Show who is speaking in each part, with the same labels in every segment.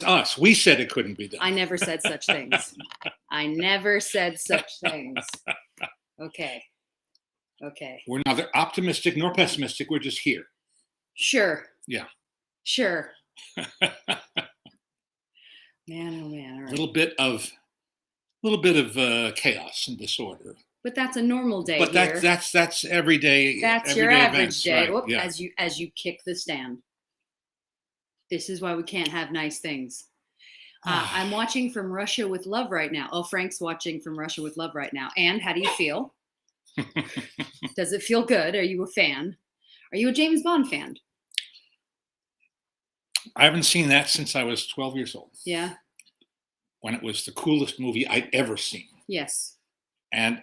Speaker 1: Us. We said it couldn't be done.
Speaker 2: I never said such things. I never said such things. Okay.
Speaker 1: We're neither optimistic nor pessimistic. We're just here.
Speaker 2: Sure.
Speaker 1: Yeah.
Speaker 2: Sure. Man, oh man. All right.
Speaker 1: A little bit of chaos and disorder.
Speaker 2: But that's a normal day.
Speaker 1: But
Speaker 2: here.
Speaker 1: that's every day.
Speaker 2: That's your average day.
Speaker 1: Right.
Speaker 2: Whoop,
Speaker 1: Yeah.
Speaker 2: As you kick the stand. This is why we can't have nice things. I'm watching From Russia with Love right now. Oh, Frank's watching From Russia with Love right now. And how do you feel? Does it feel good? Are you a fan? Are you a James Bond fan?
Speaker 1: I haven't seen that since I was 12 years old.
Speaker 2: Yeah.
Speaker 1: When it was the coolest movie I'd ever seen.
Speaker 2: Yes.
Speaker 1: And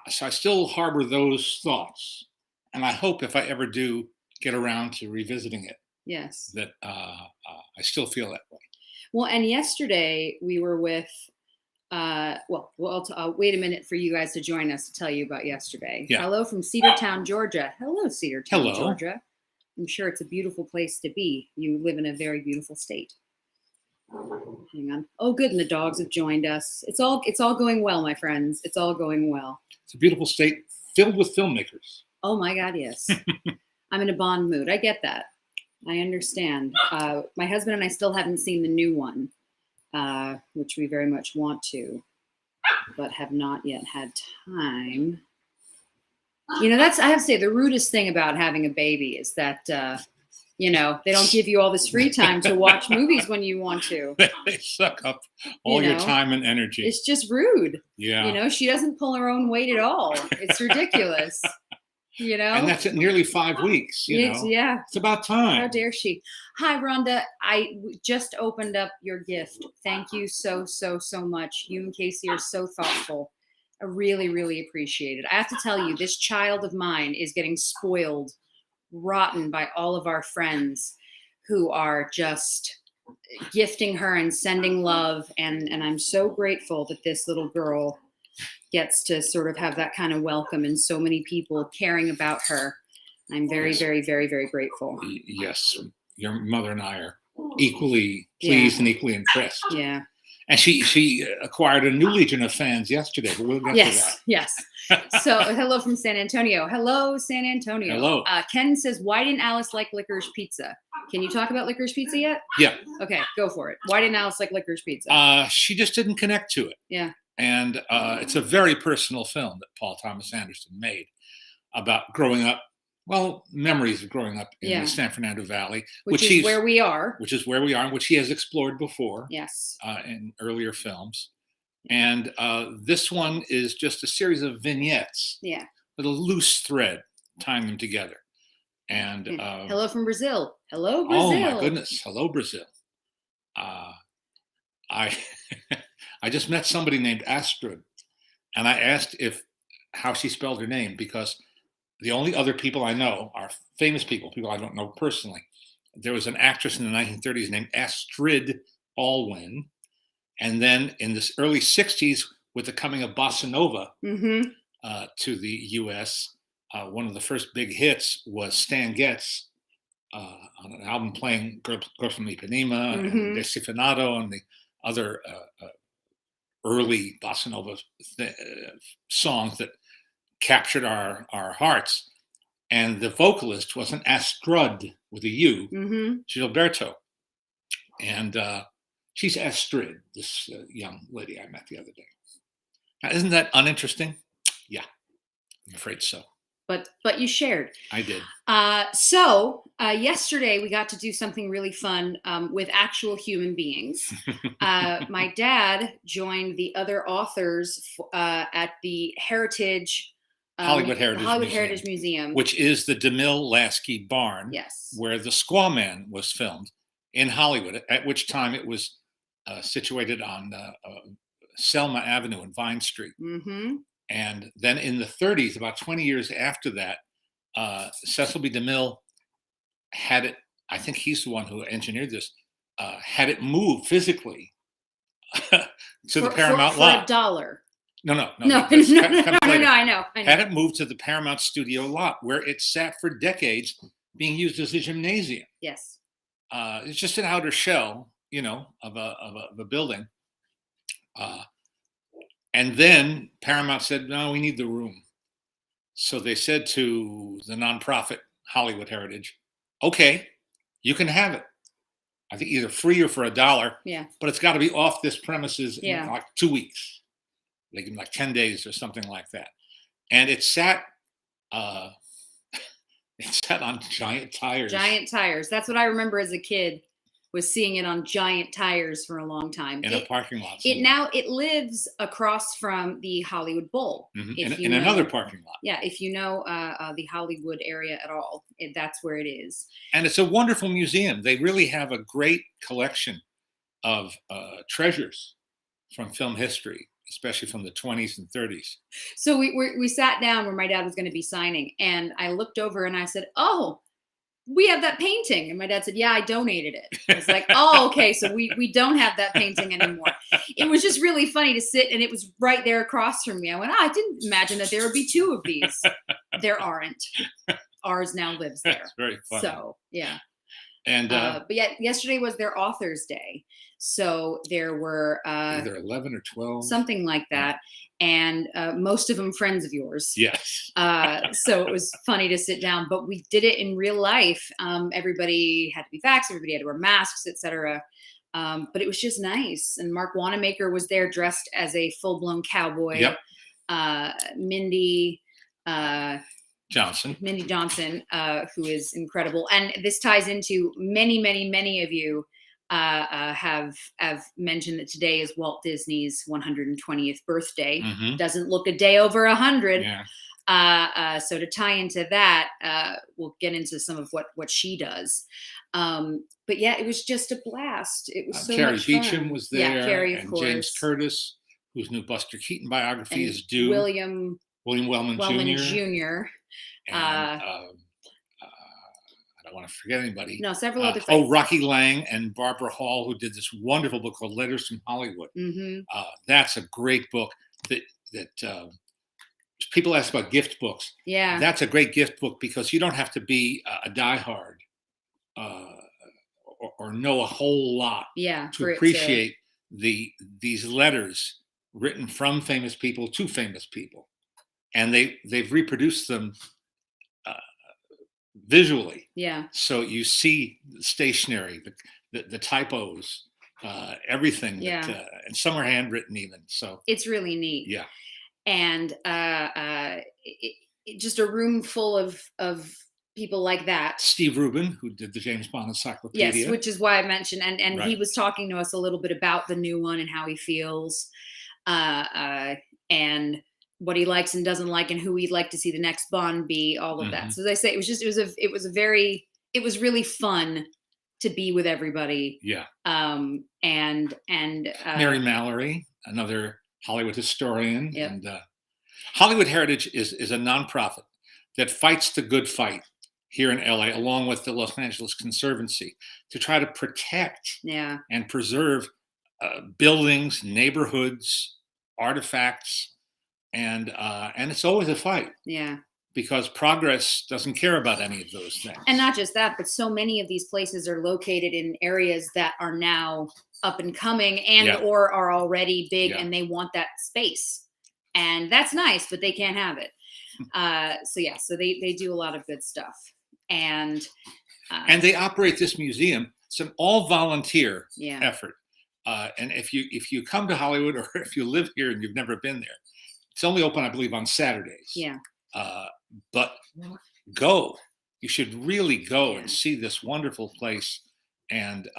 Speaker 1: so I still harbor those thoughts. And I hope if I ever do get around to revisiting it,
Speaker 2: yes,
Speaker 1: that I still feel that way.
Speaker 2: Well, and yesterday we were with, wait a minute for you guys to join us to tell you about yesterday. Yeah. Hello from Cedartown, Georgia. Hello, Cedartown, Georgia. I'm sure it's a beautiful place to be. You live in a very beautiful state. Hang on. Oh, good. And the dogs have joined us. It's all going well, my friends. It's all going well.
Speaker 1: It's a beautiful state filled with filmmakers.
Speaker 2: Oh my God, yes. I'm in a Bond mood. I get that. I understand. My husband and I still haven't seen the new one, which we very much want to, but have not yet had time. You know, I have to say, the rudest thing about having a baby is that, they don't give you all this free time to watch movies when you want to.
Speaker 1: They suck up all your time and energy.
Speaker 2: It's just rude.
Speaker 1: Yeah.
Speaker 2: She doesn't pull her own weight at all. It's ridiculous.
Speaker 1: And that's at nearly 5 weeks.
Speaker 2: Yeah.
Speaker 1: It's about time.
Speaker 2: How dare she? Hi, Rhonda. I just opened up your gift. Thank you so much. You and Casey are so thoughtful. I really, really appreciate it. I have to tell you, this child of mine is getting spoiled rotten by all of our friends who are just gifting her and sending love. And I'm so grateful that this little girl gets to sort of have that kind of welcome and so many people caring about her. I'm very, very, very, very grateful.
Speaker 1: Yes. Your mother and I are equally pleased and equally impressed.
Speaker 2: Yeah.
Speaker 1: And she acquired a new legion of fans yesterday, but we'll get to that.
Speaker 2: Yes. So hello from San Antonio. Hello, San Antonio.
Speaker 1: Hello.
Speaker 2: Ken says, why didn't Alice like licorice pizza? Can you talk about licorice pizza yet?
Speaker 1: Yeah.
Speaker 2: Okay, go for it. Why didn't Alice like licorice pizza?
Speaker 1: She just didn't connect to it.
Speaker 2: Yeah.
Speaker 1: And it's a very personal film that Paul Thomas Anderson made about growing up. Well, memories of growing up in the San Fernando Valley,
Speaker 2: which is where we are.
Speaker 1: Which is where we are, and which he has explored before.
Speaker 2: Yes.
Speaker 1: In earlier films. And this one is just a series of vignettes.
Speaker 2: Yeah. With
Speaker 1: a loose thread tying them together. And
Speaker 2: hello from Brazil. Hello, Brazil.
Speaker 1: Oh my goodness. Hello, Brazil. I just met somebody named Astrid, and I asked how she spelled her name, because the only other people I know are famous people I don't know personally. There was an actress in the 1930s named Astrid Allwyn. And then in the early 60s, with the coming of Bossa Nova to the U.S., one of the first big hits was Stan Getz on an album playing Girl from Ipanema and Desinfenado and the other early Bossa Nova songs that captured our hearts. And the vocalist was an Astrud with a U, Gilberto. And she's Astrid, this young lady I met the other day. Now, isn't that uninteresting? Yeah, I'm afraid so.
Speaker 2: But you shared.
Speaker 1: I did.
Speaker 2: So yesterday we got to do something really fun with actual human beings. My dad joined the other authors at the
Speaker 1: Hollywood Heritage
Speaker 2: Museum,
Speaker 1: which is the Demille Lasky barn, where The Squaw Man was filmed in Hollywood, at which time it was situated on Selma Avenue and Vine Street. And then in the 30s, about 20 years after that, Cecil B. DeMille had it, I think he's the one who engineered this, had it moved physically to the Paramount lot.
Speaker 2: For $1.
Speaker 1: No,
Speaker 2: I know.
Speaker 1: Had it moved to the Paramount studio lot, where it sat for decades being used as a gymnasium.
Speaker 2: Yes.
Speaker 1: It's just an outer shell, of a building. And then Paramount said, no, we need the room. So they said to the nonprofit Hollywood Heritage, okay, you can have it. I think either free or for $1.
Speaker 2: Yeah.
Speaker 1: But it's got to be off this premises in
Speaker 2: Yeah.
Speaker 1: like 2 weeks, like 10 days or something like that. And it sat on giant tires.
Speaker 2: Giant tires. That's what I remember as a kid, was seeing it on giant tires for a long time.
Speaker 1: In a parking lot.
Speaker 2: It lives across from the Hollywood Bowl.
Speaker 1: In another parking lot.
Speaker 2: Yeah, if you know the Hollywood area at all, that's where it is.
Speaker 1: And it's a wonderful museum. They really have a great collection of treasures from film history, especially from the 20s and 30s.
Speaker 2: So we sat down where my dad was going to be signing, and I looked over and I said, "Oh, we have that painting." And my dad said, "Yeah, I donated it." I was like, "Oh, okay, so we don't have that painting anymore." It was just really funny to sit, and it was right there across from me. I went, "Oh, I didn't imagine that there would be 2 of these." There aren't. Ours now lives there.
Speaker 1: That's very funny.
Speaker 2: So yeah.
Speaker 1: And
Speaker 2: but yesterday was their Author's Day, so there were
Speaker 1: either 11 or 12,
Speaker 2: something like that, and most of them friends of yours.
Speaker 1: Yes.
Speaker 2: So it was funny to sit down, but we did it in real life. Everybody had to be vaxxed, everybody had to wear masks, etc. But it was just nice. And Mark Wanamaker was there dressed as a full-blown cowboy.
Speaker 1: Yep.
Speaker 2: Mindy
Speaker 1: Johnson,
Speaker 2: who is incredible. And this ties into many of you have mentioned that today is Walt Disney's 120th birthday.
Speaker 1: Mm-hmm.
Speaker 2: Doesn't look a day over 100.
Speaker 1: Yeah.
Speaker 2: So to tie into that, we'll get into some of what she does. But yeah, it was just a blast. It was so
Speaker 1: Carrie
Speaker 2: much fun.
Speaker 1: Beecham was there.
Speaker 2: Yeah, Carrie, of
Speaker 1: and
Speaker 2: course.
Speaker 1: James Curtis, whose new Buster Keaton biography is due.
Speaker 2: William
Speaker 1: Wellman
Speaker 2: Jr.
Speaker 1: And I don't want to forget anybody.
Speaker 2: No, several other.
Speaker 1: Rocky Lang and Barbara Hall, who did this wonderful book called Letters from Hollywood.
Speaker 2: Mm-hmm.
Speaker 1: That's a great book that people ask about gift books.
Speaker 2: Yeah,
Speaker 1: that's a great gift book because you don't have to be a diehard or know a whole lot to appreciate these letters written from famous people to famous people, and they've reproduced them visually.
Speaker 2: Yeah.
Speaker 1: So you see the stationery, the typos, everything.
Speaker 2: Yeah.
Speaker 1: And some are handwritten even. So
Speaker 2: it's really neat.
Speaker 1: Yeah.
Speaker 2: And just a room full of people like that.
Speaker 1: Steve Rubin, who did the James Bond Encyclopedia.
Speaker 2: Yes, which is why I mentioned, and
Speaker 1: Right.
Speaker 2: he was talking to us a little bit about the new one and how he feels, and what he likes and doesn't like, and who he'd like to see the next Bond be. All of that. So as I say, it was really fun to be with everybody.
Speaker 1: Yeah.
Speaker 2: And
Speaker 1: Mary Mallory, another Hollywood historian.
Speaker 2: Yep.
Speaker 1: And Hollywood Heritage is a nonprofit that fights the good fight here in LA, along with the Los Angeles Conservancy, to try to protect and preserve buildings, neighborhoods, artifacts, and it's always a fight.
Speaker 2: Yeah.
Speaker 1: Because progress doesn't care about any of those things.
Speaker 2: And not just that, but so many of these places are located in areas that are now up and coming or are already big, and they want that space. And that's nice, but they can't have it. So they do a lot of good stuff. And
Speaker 1: they operate this museum. It's an all volunteer effort. And if you come to Hollywood, or if you live here and you've never been there, it's only open, I believe, on Saturdays.
Speaker 2: Yeah.
Speaker 1: But go. You should really go and see this wonderful place, and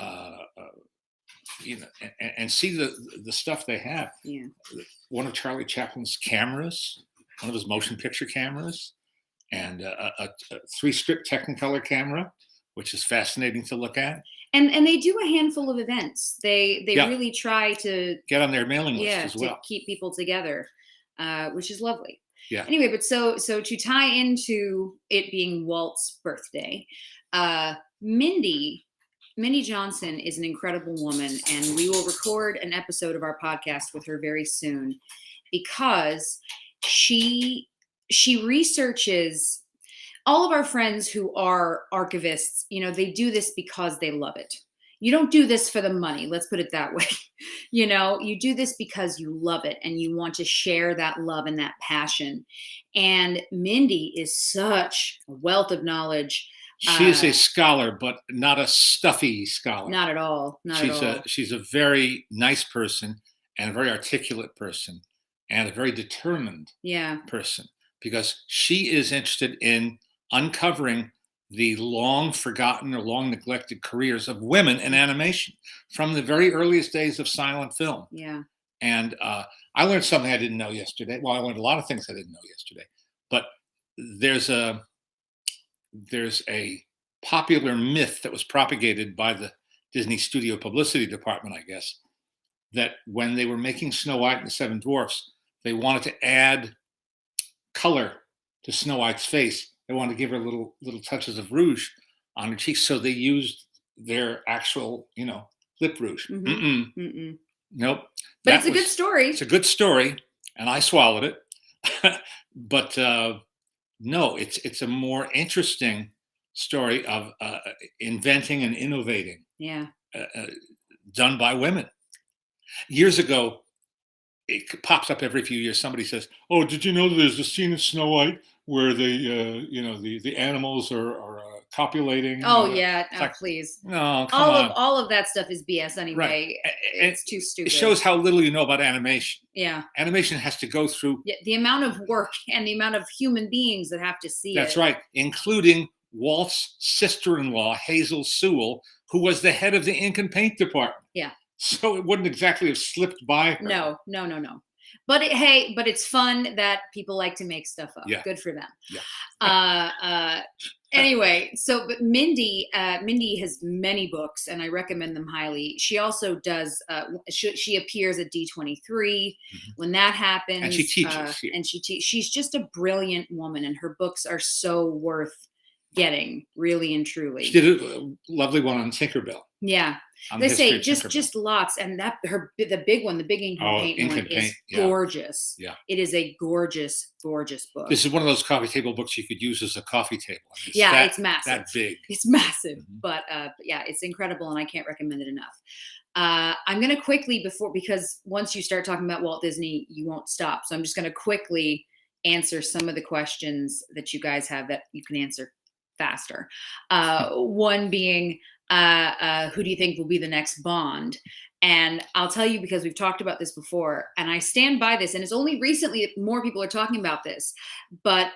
Speaker 1: and see the stuff they have.
Speaker 2: Yeah.
Speaker 1: One of Charlie Chaplin's cameras, one of his motion picture cameras, and a 3-strip Technicolor camera, which is fascinating to look at.
Speaker 2: And they do a handful of events. They really try to
Speaker 1: get on their mailing list as well.
Speaker 2: To keep people together, which is lovely.
Speaker 1: Yeah.
Speaker 2: Anyway, but so to tie into it being Walt's birthday, Mindy Johnson is an incredible woman, and we will record an episode of our podcast with her very soon, because she researches. All of our friends who are archivists, they do this because they love it. You don't do this for the money. Let's put it that way. You do this because you love it and you want to share that love and that passion. And Mindy is such a wealth of knowledge.
Speaker 1: She is a scholar, but not a stuffy scholar.
Speaker 2: Not at all.
Speaker 1: She's a very nice person and a very articulate person and a very determined person, because she is interested in uncovering the long forgotten or long neglected careers of women in animation from the very earliest days of silent film.
Speaker 2: Yeah.
Speaker 1: And I learned something I didn't know yesterday. Well, I learned a lot of things I didn't know yesterday, but there's a popular myth that was propagated by the Disney Studio publicity department, I guess, that when they were making Snow White and the Seven Dwarfs, they wanted to add color to Snow White's face. They wanted to give her little touches of rouge on her cheeks, so they used their actual, lip rouge. Nope.
Speaker 2: But it's a good story.
Speaker 1: It's a good story, and I swallowed it. But no, it's a more interesting story of inventing and innovating.
Speaker 2: Yeah.
Speaker 1: Done by women. Years ago, it pops up every few years. Somebody says, "Oh, did you know that there's a scene in Snow White where the animals are copulating?"
Speaker 2: Oh yeah, please.
Speaker 1: No, come on.
Speaker 2: All of that stuff is BS anyway. Right. It's too stupid.
Speaker 1: It shows how little you know about animation.
Speaker 2: Yeah.
Speaker 1: Animation has to go through
Speaker 2: the amount of work and the amount of human beings that have to see it.
Speaker 1: That's right, including Walt's sister-in-law, Hazel Sewell, who was the head of the ink and paint department.
Speaker 2: Yeah.
Speaker 1: So it wouldn't exactly have slipped by her.
Speaker 2: No. But it's fun that people like to make stuff up.
Speaker 1: Yeah.
Speaker 2: Good for them.
Speaker 1: Yeah.
Speaker 2: Anyway, but Mindy has many books, and I recommend them highly. She also does. She appears at D23 when that happens,
Speaker 1: and she teaches.
Speaker 2: She's just a brilliant woman, and her books are so worth getting, really and truly.
Speaker 1: She did a lovely one on Tinkerbell.
Speaker 2: Yeah. They say just lots, and the big one, the big ink and paint one is gorgeous.
Speaker 1: Yeah,
Speaker 2: it is a gorgeous book.
Speaker 1: This is one of those coffee table books you could use as a coffee table.
Speaker 2: It's massive.
Speaker 1: That big.
Speaker 2: It's massive, but it's incredible, and I can't recommend it enough. I'm going to quickly because once you start talking about Walt Disney, you won't stop. So I'm just going to quickly answer some of the questions that you guys have that you can answer faster. One being, who do you think will be the next Bond? And I'll tell you, because we've talked about this before, and I stand by this, and it's only recently that more people are talking about this, but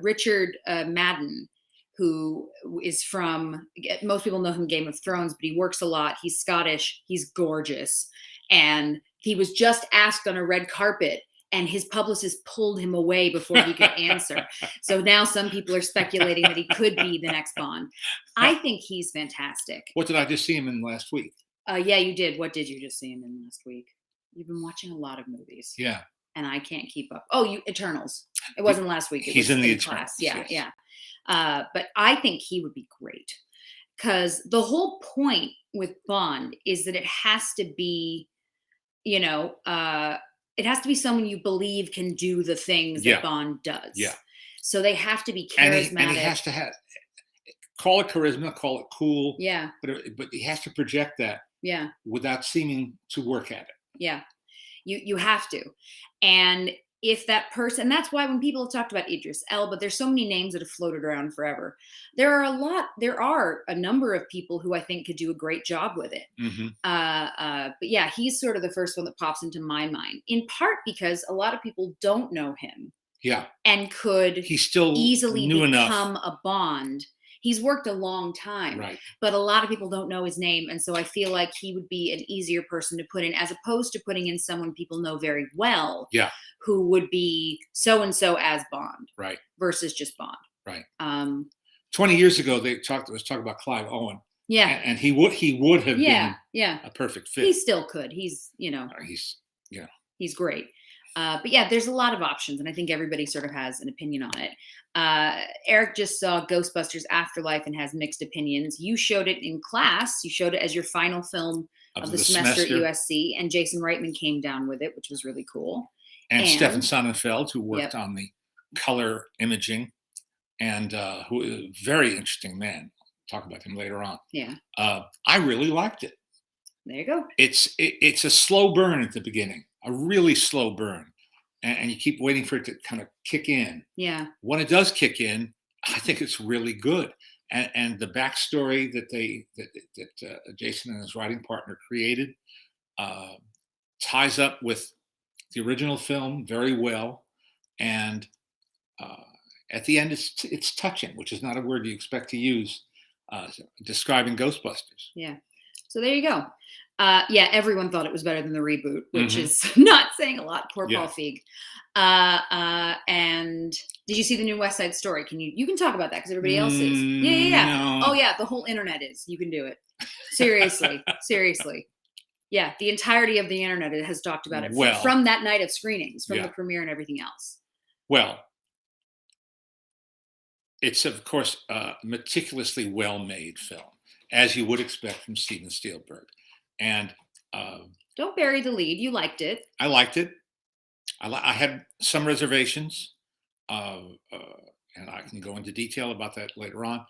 Speaker 2: Richard Madden, who is from, most people know him from Game of Thrones, but he works a lot. He's Scottish. He's gorgeous. And he was just asked on a red carpet, and his publicist pulled him away before he could answer. So now some people are speculating that he could be the next Bond. I think he's fantastic.
Speaker 1: What did I just see him in last week?
Speaker 2: Yeah, you did. What did you just see him in last week? You've been watching a lot of movies.
Speaker 1: Yeah.
Speaker 2: And I can't keep up. Oh, Eternals. It wasn't last week.
Speaker 1: He's in the Eternals.
Speaker 2: Yeah, yes. But I think he would be great, because the whole point with Bond is that it has to be, it has to be someone you believe can do the things that Bond does.
Speaker 1: Yeah.
Speaker 2: So they have to be charismatic.
Speaker 1: And he has to call it charisma, call it cool.
Speaker 2: Yeah.
Speaker 1: But he has to project that.
Speaker 2: Yeah.
Speaker 1: Without seeming to work at it. Yeah.
Speaker 2: You have to. And if that person, that's why when people have talked about Idris Elba, there's so many names that have floated around forever. There are a number of people who I think could do a great job with it.
Speaker 1: Mm-hmm.
Speaker 2: But yeah, he's sort of the first one that pops into my mind, in part because a lot of people don't know him.
Speaker 1: Yeah.
Speaker 2: And could easily become a Bond. He's worked a long time,
Speaker 1: right? But
Speaker 2: a lot of people don't know his name. And so I feel like he would be an easier person to put in, as opposed to putting in someone people know very well, who would be so-and-so as Bond,
Speaker 1: right?
Speaker 2: Versus just Bond.
Speaker 1: Right. 20 years ago, let's talk about Clive Owen.
Speaker 2: Yeah.
Speaker 1: And he would have been a perfect fit.
Speaker 2: He still could. He's great. But yeah, there's a lot of options, and I think everybody sort of has an opinion on it. Eric just saw Ghostbusters Afterlife and has mixed opinions. You showed it in class. You showed it as your final film of the semester at USC, and Jason Reitman came down with it, which was really cool.
Speaker 1: And Stefan Sonnenfeld, who worked on the color imaging, and who is a very interesting man. talk about him later on.
Speaker 2: Yeah.
Speaker 1: I really liked it.
Speaker 2: There you go.
Speaker 1: It's a slow burn at the beginning, a really slow burn, and you keep waiting for it to kind of kick in.
Speaker 2: Yeah.
Speaker 1: When it does kick in, I think it's really good. And the backstory that Jason and his writing partner created ties up with the original film very well. And at the end, it's touching, which is not a word you expect to use describing Ghostbusters.
Speaker 2: Yeah. So there you go. Yeah, everyone thought it was better than the reboot, which
Speaker 1: Mhm.
Speaker 2: is not saying a lot. Poor
Speaker 1: Yeah.
Speaker 2: Paul Feig. And did you see the new West Side Story? You can talk about that because everybody else is. Yeah.
Speaker 1: No.
Speaker 2: Oh yeah, the whole internet is. You can do it. Seriously, seriously. Yeah, the entirety of the internet has talked about it
Speaker 1: Well,
Speaker 2: from that night of screenings, from
Speaker 1: yeah.
Speaker 2: the premiere and everything else.
Speaker 1: Well, it's of course a meticulously well-made film, as you would expect from Steven Spielberg, and
Speaker 2: Don't bury the lead. You liked it.
Speaker 1: I liked it. I had some reservations, and I can go into detail about that later on.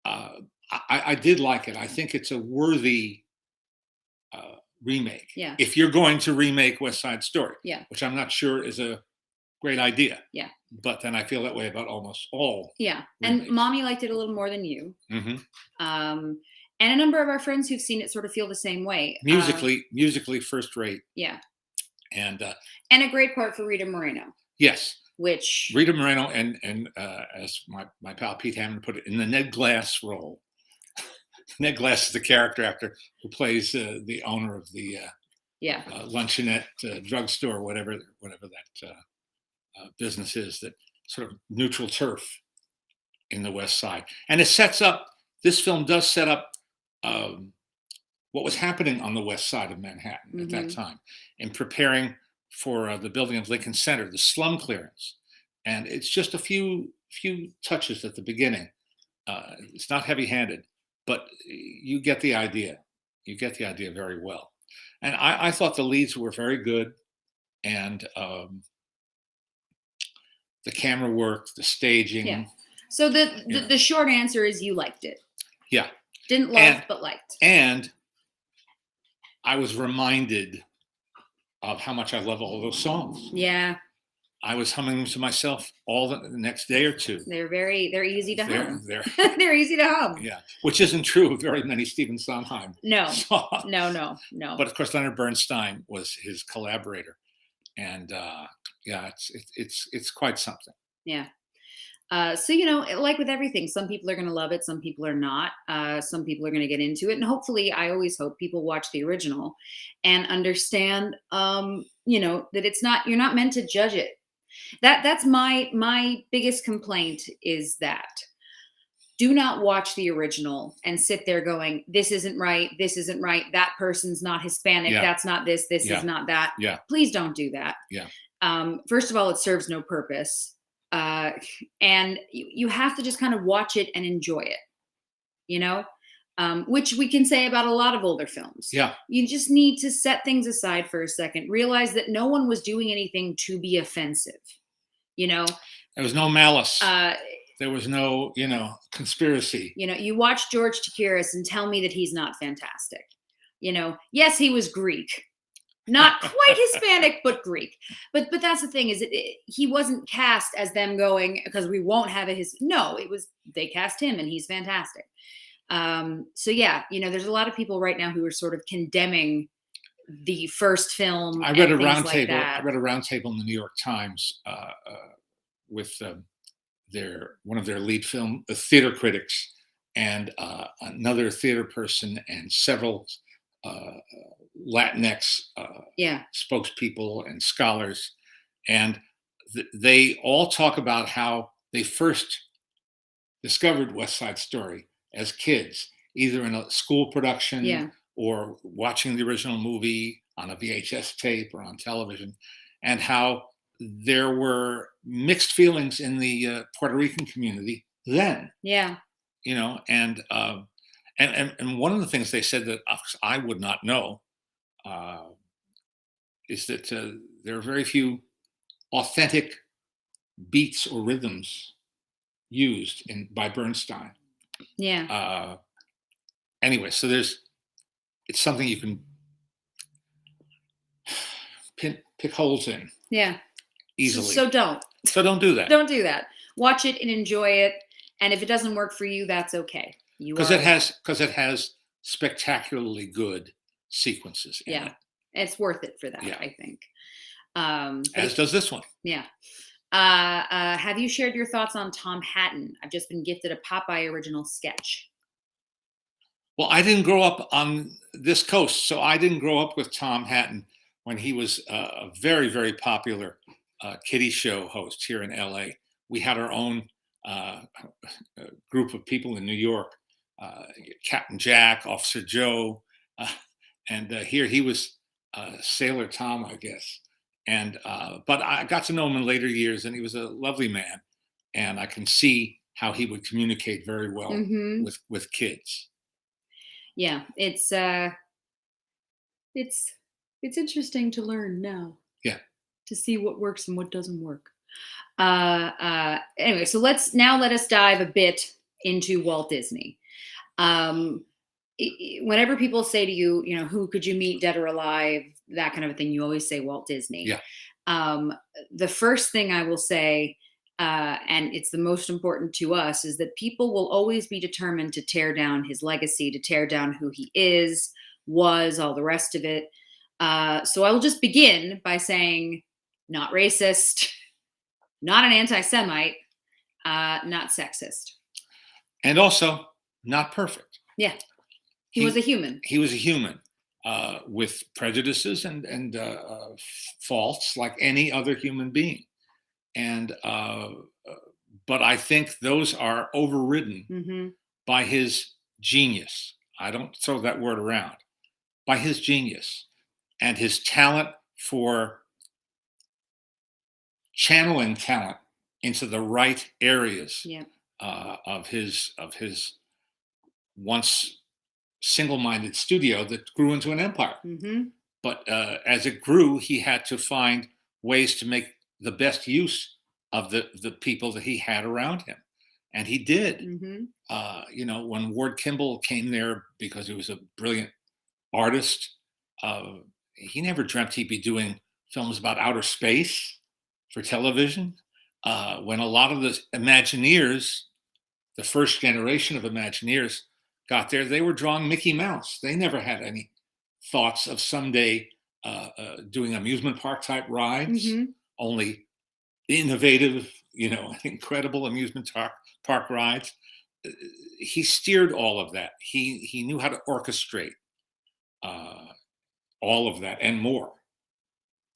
Speaker 1: I did like it. I think it's a worthy remake.
Speaker 2: Yeah.
Speaker 1: If you're going to remake West Side Story,
Speaker 2: Yeah.
Speaker 1: which I'm not sure is a great idea.
Speaker 2: Yeah.
Speaker 1: But then I feel that way about almost all.
Speaker 2: Yeah.
Speaker 1: remakes.
Speaker 2: And Mommy liked it a little more than you.
Speaker 1: Mhm.
Speaker 2: And a number of our friends who've seen it sort of feel the same way.
Speaker 1: Musically first rate.
Speaker 2: Yeah.
Speaker 1: And
Speaker 2: And a great part for Rita Moreno,
Speaker 1: yes,
Speaker 2: which
Speaker 1: Rita Moreno and as my pal Pete Hammond put it, in the Ned Glass role. Ned Glass is the character actor who plays the owner of the
Speaker 2: yeah.
Speaker 1: luncheonette, drugstore, whatever that business is, that sort of neutral turf in the West Side. And it sets up, this film does set up what was happening on the West Side of Manhattan at that time, and preparing for the building of Lincoln Center, the slum clearance. And it's just a few touches at the beginning. It's not heavy-handed, but you get the idea. You get the idea very well. And I thought the leads were very good, and the camera work, the staging.
Speaker 2: Yeah. So the short answer is you liked it.
Speaker 1: Yeah.
Speaker 2: Didn't love, but liked.
Speaker 1: And I was reminded of how much I love all those songs.
Speaker 2: Yeah.
Speaker 1: I was humming them to myself all the next day or two.
Speaker 2: They're easy to hum.
Speaker 1: They're
Speaker 2: They're easy to hum.
Speaker 1: yeah, which isn't true of very many Stephen Sondheim
Speaker 2: No.
Speaker 1: songs.
Speaker 2: No.
Speaker 1: But of course, Leonard Bernstein was his collaborator, and yeah, it's quite something.
Speaker 2: Yeah. So, like with everything, some people are going to love it. Some people are not. Some people are going to get into it. And hopefully, I always hope people watch the original and understand, that it's not, you're not meant to judge it. That's my biggest complaint is that do not watch the original and sit there going, this isn't right. This isn't right. That person's not Hispanic.
Speaker 1: Yeah.
Speaker 2: That's not this. This
Speaker 1: Yeah.
Speaker 2: is not that.
Speaker 1: Yeah.
Speaker 2: Please don't do that.
Speaker 1: Yeah.
Speaker 2: First of all, it serves no purpose. And you have to just kind of watch it and enjoy it, which we can say about a lot of older films.
Speaker 1: Yeah.
Speaker 2: You just need to set things aside for a second, realize that no one was doing anything to be offensive,
Speaker 1: There was no malice.
Speaker 2: Uh,
Speaker 1: there was no, conspiracy.
Speaker 2: You watch George Takiris and tell me that he's not fantastic. Yes, he was Greek. Not quite Hispanic, but Greek. But that's the thing is he wasn't cast as them going because we won't have no, it was they cast him and he's fantastic. So yeah, there's a lot of people right now who are sort of condemning the first film.
Speaker 1: I read a
Speaker 2: roundtable.
Speaker 1: roundtable. I read a roundtable in the New York Times with one of their lead film theater critics and another theater person and several Latinx spokespeople and scholars, and they all talk about how they first discovered West Side Story as kids, either in a school production or watching the original movie on a VHS tape or on television, and how there were mixed feelings in the Puerto Rican community then.
Speaker 2: Yeah.
Speaker 1: And one of the things they said that I would not know is that there are very few authentic beats or rhythms used by Bernstein.
Speaker 2: Yeah.
Speaker 1: anyway, so it's something you can pick holes in
Speaker 2: Yeah.
Speaker 1: easily.
Speaker 2: So don't.
Speaker 1: So don't do that.
Speaker 2: Don't do that. Watch it and enjoy it. And if it doesn't work for you, that's okay.
Speaker 1: Because it has spectacularly good sequences in it.
Speaker 2: It's worth it for that,
Speaker 1: Yeah.
Speaker 2: I think.
Speaker 1: As does this one.
Speaker 2: Yeah. Have you shared your thoughts on Tom Hatton? I've just been gifted a Popeye original sketch.
Speaker 1: Well, I didn't grow up on this coast, so I didn't grow up with Tom Hatton when he was a very, very popular kiddie show host here in LA. We had our own group of people in New York, Captain Jack, Officer Joe, and here he was Sailor Tom, I guess. And but I got to know him in later years, and he was a lovely man, and I can see how he would communicate very well with kids.
Speaker 2: Yeah, it's interesting to learn now.
Speaker 1: Yeah,
Speaker 2: to see what works and what doesn't work. Anyway, so let us dive a bit into Walt Disney. Whenever people say to you, who could you meet, dead or alive, that kind of a thing, you always say Walt Disney.
Speaker 1: Yeah.
Speaker 2: The first thing I will say, and it's the most important to us, is that people will always be determined to tear down his legacy, to tear down who he was, all the rest of it. So I will just begin by saying, not racist, not an anti-Semite, not sexist.
Speaker 1: And also not perfect.
Speaker 2: Yeah. He was a human.
Speaker 1: He was a human with prejudices and faults like any other human being. And but I think those are overridden by his genius. I don't throw that word around. By his genius and his talent for channeling talent into the right areas of his once single-minded studio that grew into an empire. But as it grew, he had to find ways to make the best use of the people that he had around him, and he did. When Ward Kimball came there because he was a brilliant artist, he never dreamt he'd be doing films about outer space for television. When a lot of the Imagineers, the first generation of Imagineers, got there, they were drawing Mickey Mouse. They never had any thoughts of someday doing amusement park type rides, only innovative, incredible amusement park rides. He steered all of that. He knew how to orchestrate all of that and more.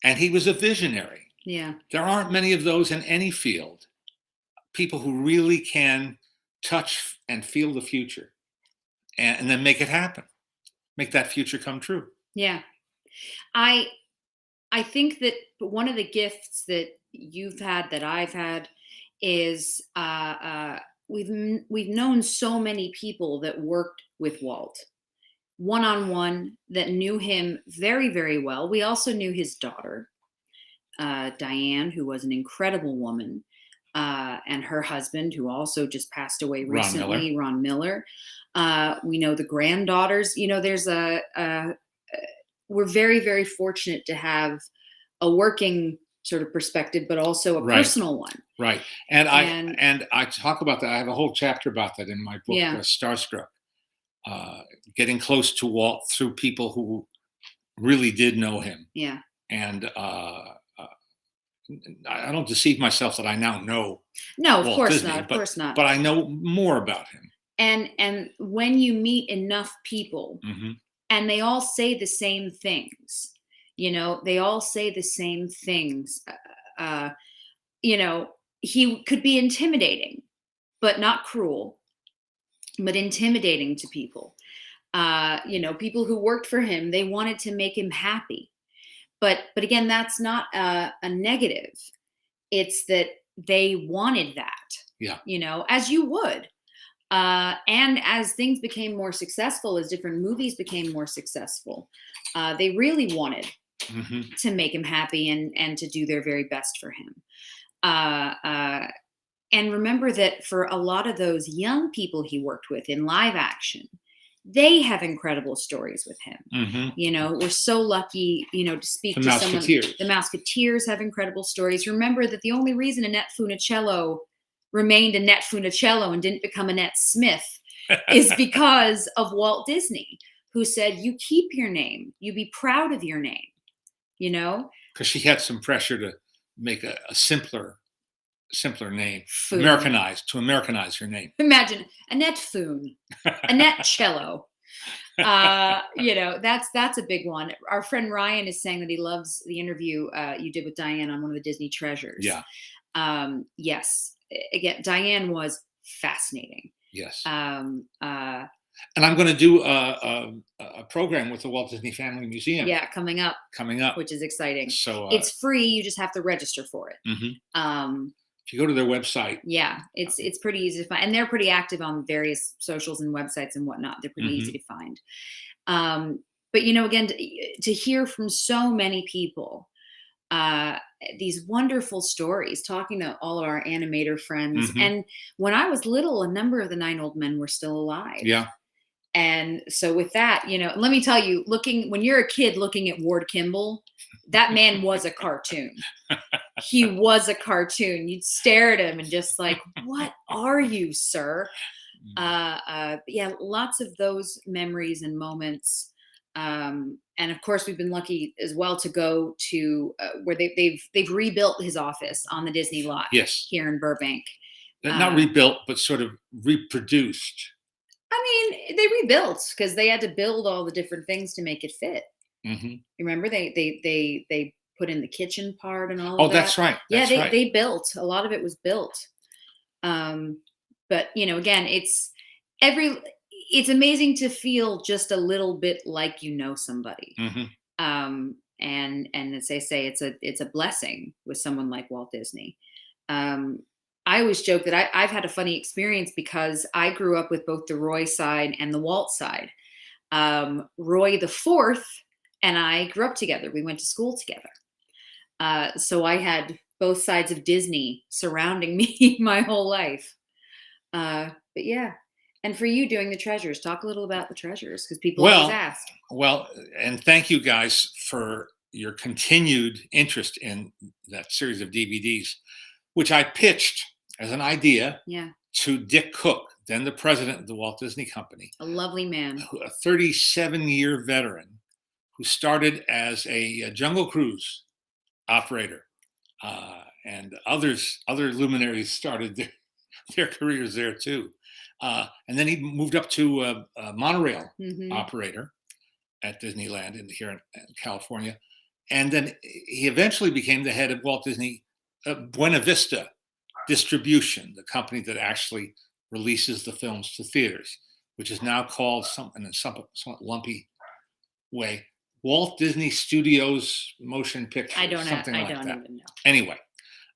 Speaker 1: And he was a visionary.
Speaker 2: Yeah.
Speaker 1: There aren't many of those in any field. People who really can touch and feel the future and then make it happen. Make that future come true.
Speaker 2: Yeah. I think that one of the gifts that you've had, that I've had, is we've known so many people that worked with Walt one-on-one, that knew him very, very well. We also knew his daughter, Diane, who was an incredible woman, and her husband, who also just passed away recently, Ron Miller. We know the granddaughters. There's we're very, very fortunate to have a working sort of perspective, but also a personal one.
Speaker 1: Right. And I talk about that. I have a whole chapter about that in my book, Starstruck. Getting close to Walt through people who really did know him. Yeah. And I don't deceive myself that I now know.
Speaker 2: No, of
Speaker 1: Walt
Speaker 2: course
Speaker 1: Disney,
Speaker 2: not. Of course not.
Speaker 1: But I know more about him.
Speaker 2: And when you meet enough people, and they all say the same things, they all say the same things. He could be intimidating, but not cruel, but intimidating to people. People who worked for him, they wanted to make him happy. But again, that's not a negative. It's that they wanted that. Yeah. As you would. And as things became more successful, as different movies became more successful, they really wanted to make him happy and to do their very best for him. And remember that for a lot of those young people he worked with in live action, they have incredible stories with him.
Speaker 1: Mm-hmm.
Speaker 2: We're so lucky, to speak
Speaker 1: The
Speaker 2: to someone.
Speaker 1: Musketeers.
Speaker 2: The Musketeers have incredible stories. Remember that the only reason Annette Funicello remained Annette Funicello and didn't become Annette Smith is because of Walt Disney, who said, you keep your name, you be proud of your name,
Speaker 1: Because she had some pressure to make a simpler name,
Speaker 2: Foon.
Speaker 1: Americanize her name.
Speaker 2: Imagine Annette Foon, Annette Cello. That's a big one. Our friend Ryan is saying that he loves the interview you did with Diane on one of the Disney Treasures.
Speaker 1: Yeah.
Speaker 2: Yes. Again, Diane was fascinating.
Speaker 1: Yes.
Speaker 2: And
Speaker 1: I'm going to do a program with the Walt Disney Family Museum.
Speaker 2: Yeah, coming up,
Speaker 1: which
Speaker 2: is exciting.
Speaker 1: So
Speaker 2: it's free. You just have to register for it.
Speaker 1: Mm-hmm. If you go to their website,
Speaker 2: yeah, it's pretty easy to find, and they're pretty active on various socials and websites and whatnot. They're pretty easy to find. But again, to hear from so many people, these wonderful stories, talking to all of our animator friends, and when I was little, a number of the 9 old men were still alive.
Speaker 1: Yeah.
Speaker 2: And so with that, let me tell you, when you're a kid looking at Ward Kimball, that man was a cartoon. He was a cartoon. You'd stare at him and just like, what are you, sir? Yeah, lots of those memories and moments. And of course, we've been lucky as well to go to where they've rebuilt his office on the Disney lot.
Speaker 1: Yes.
Speaker 2: Here in Burbank.
Speaker 1: Not rebuilt, but sort of reproduced.
Speaker 2: I mean, they rebuilt because they had to build all the different things to make it fit. Remember, they put in the kitchen part and all of that.
Speaker 1: Oh, that's right.
Speaker 2: They built. A lot of it was built. But again, it's amazing to feel just a little bit like somebody. And as they say, it's a blessing with someone like Walt Disney. I always joke that I've had a funny experience because I grew up with both the Roy side and the Walt side. Roy the fourth and I grew up together. We went to school together. So I had both sides of Disney surrounding me my whole life. But yeah. And for you doing the Treasures, talk a little about the Treasures because people always ask.
Speaker 1: Well, and thank you guys for your continued interest in that series of DVDs, which I pitched as an idea to Dick Cook, then the president of the Walt Disney Company.
Speaker 2: A lovely man.
Speaker 1: A 37-year veteran who started as a Jungle Cruise operator. And other luminaries started their careers there too. And then he moved up to a monorail operator at Disneyland here in California. And then he eventually became the head of Walt Disney Buena Vista Distribution, the company that actually releases the films to theaters, which is now called in a somewhat lumpy way, Walt Disney Studios Motion Pictures.
Speaker 2: I don't
Speaker 1: even
Speaker 2: know.
Speaker 1: Anyway,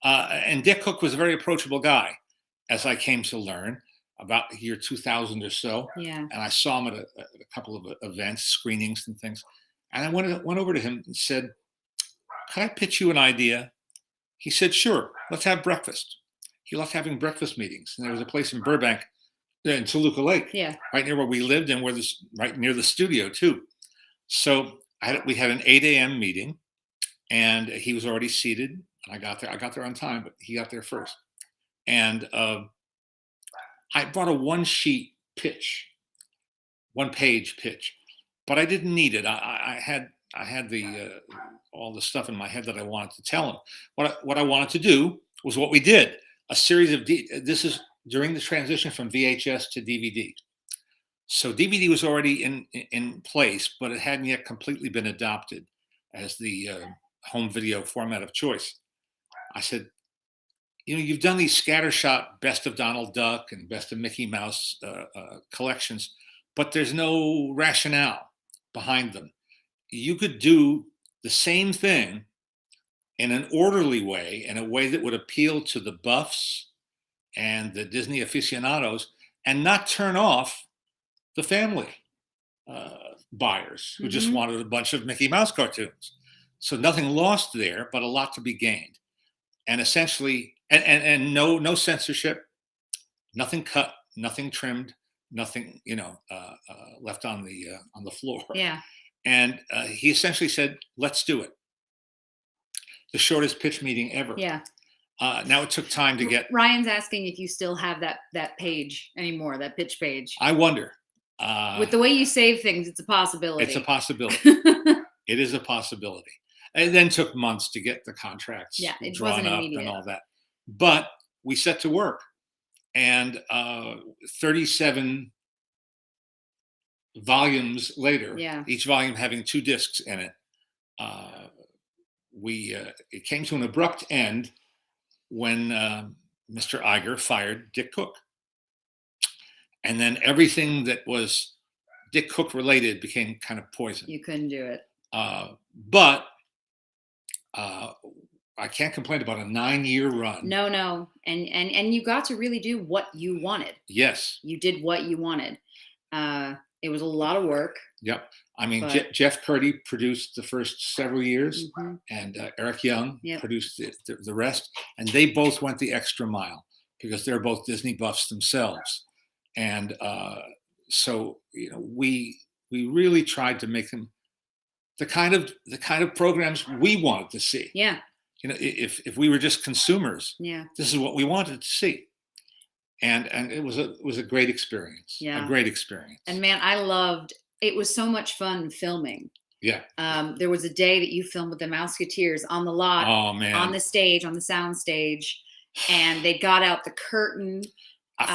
Speaker 1: and Dick Cook was a very approachable guy, as I came to learn about the year 2000 or so.
Speaker 2: Yeah.
Speaker 1: And I saw him at a couple of events, screenings and things. And I went over to him and said, "Can I pitch you an idea?" He said, "Sure, let's have breakfast." He loved having breakfast meetings. And there was a place in Burbank, in Toluca Lake, right near where we lived and right near the studio too. So we had an 8 a.m. meeting and he was already seated. And I got there on time, but he got there first. And I brought a one-page pitch, but I didn't need it. I had the all the stuff in my head that I wanted to tell him. What I wanted to do was what we did. A series of this is during the transition from VHS to DVD. So DVD was already in place, but it hadn't yet completely been adopted as the home video format of choice. I said, you've done these scattershot Best of Donald Duck and Best of Mickey Mouse collections, but there's no rationale behind them. You could do the same thing in an orderly way, in a way that would appeal to the buffs and the Disney aficionados and not turn off the family buyers who just wanted a bunch of Mickey Mouse cartoons. So nothing lost there, but a lot to be gained. And essentially, and no censorship, nothing cut, nothing trimmed, nothing, left on the floor.
Speaker 2: Yeah.
Speaker 1: And he essentially said, "Let's do it." The shortest pitch meeting ever.
Speaker 2: Yeah.
Speaker 1: Now it took time to get.
Speaker 2: Ryan's asking if you still have that page anymore, that pitch page.
Speaker 1: I wonder.
Speaker 2: With the way you save things, it's a possibility.
Speaker 1: It's a possibility. It is a possibility. And then took months to get the contracts
Speaker 2: it
Speaker 1: drawn
Speaker 2: wasn't
Speaker 1: up
Speaker 2: immediate.
Speaker 1: and all that. But we set to work, and 37 volumes later, each volume having 2 discs in it, it came to an abrupt end when Mr. Iger fired Dick Cook. And then everything that was Dick Cook related became kind of poison.
Speaker 2: You couldn't do it.
Speaker 1: But I can't complain about a 9-year run.
Speaker 2: No. And you got to really do what you wanted.
Speaker 1: Yes.
Speaker 2: You did what you wanted. It was a lot of work.
Speaker 1: Yep. I mean, Jeff Curdy produced the first several years, and Eric Young produced the rest. And they both went the extra mile because they're both Disney buffs themselves. And so, we really tried to make them the kind of programs we wanted to see.
Speaker 2: Yeah.
Speaker 1: If we were just consumers, this is what we wanted to see. And it was a great experience.
Speaker 2: Yeah.
Speaker 1: A great experience.
Speaker 2: And man, it was so much fun filming.
Speaker 1: Yeah.
Speaker 2: There was a day that you filmed with the Mouseketeers on the lot, on the stage, on the sound stage, and they got out the curtain.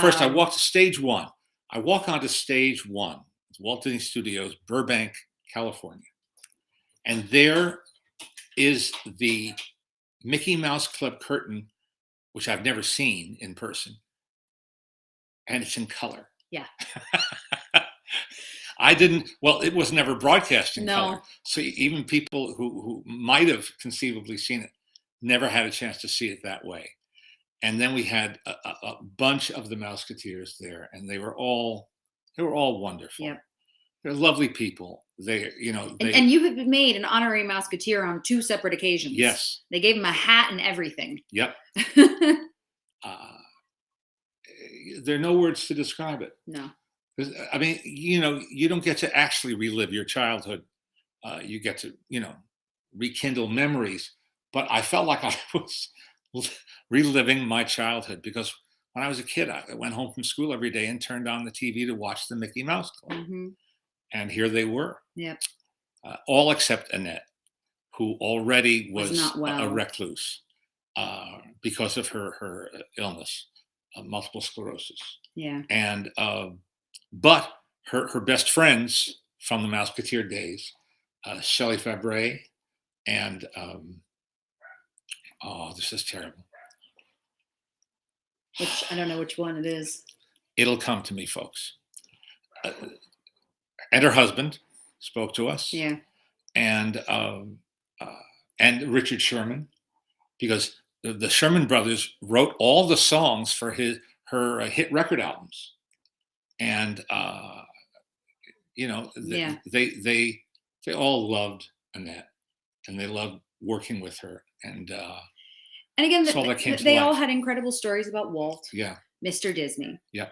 Speaker 1: First, I walked to stage 1. I walk onto stage 1. It's Walt Disney Studios, Burbank, California. And there is the Mickey Mouse Club curtain, which I've never seen in person. And it's in color.
Speaker 2: Yeah.
Speaker 1: It was never broadcast in color. So even people who might have conceivably seen it never had a chance to see it that way. And then we had a bunch of the Mouseketeers there, and they were all wonderful.
Speaker 2: Yep.
Speaker 1: They're lovely people. And
Speaker 2: you have made an honorary Mouseketeer on 2 separate occasions.
Speaker 1: Yes.
Speaker 2: They gave him a hat and everything.
Speaker 1: Yep. There are no words to describe it.
Speaker 2: No.
Speaker 1: I mean, you don't get to actually relive your childhood. You get to, rekindle memories. But I felt like I was reliving my childhood because when I was a kid, I went home from school every day and turned on the TV to watch the Mickey Mouse Club.
Speaker 2: Mm-hmm.
Speaker 1: And here they were.
Speaker 2: Yep.
Speaker 1: All except Annette, who already was
Speaker 2: not well.
Speaker 1: a recluse because of her illness. Multiple sclerosis.
Speaker 2: Yeah.
Speaker 1: And but her best friends from the Mouseketeer days, Shelley Fabre and this is terrible.
Speaker 2: Which I don't know which one it is.
Speaker 1: It'll come to me, folks. And her husband spoke to us.
Speaker 2: Yeah.
Speaker 1: And Richard Sherman, because the Sherman brothers wrote all the songs for her hit record albums, and they all loved Annette, and they loved working with her, and
Speaker 2: again, they all
Speaker 1: life.
Speaker 2: had incredible stories about Walt.
Speaker 1: Yeah,
Speaker 2: Mr. Disney.
Speaker 1: Yeah.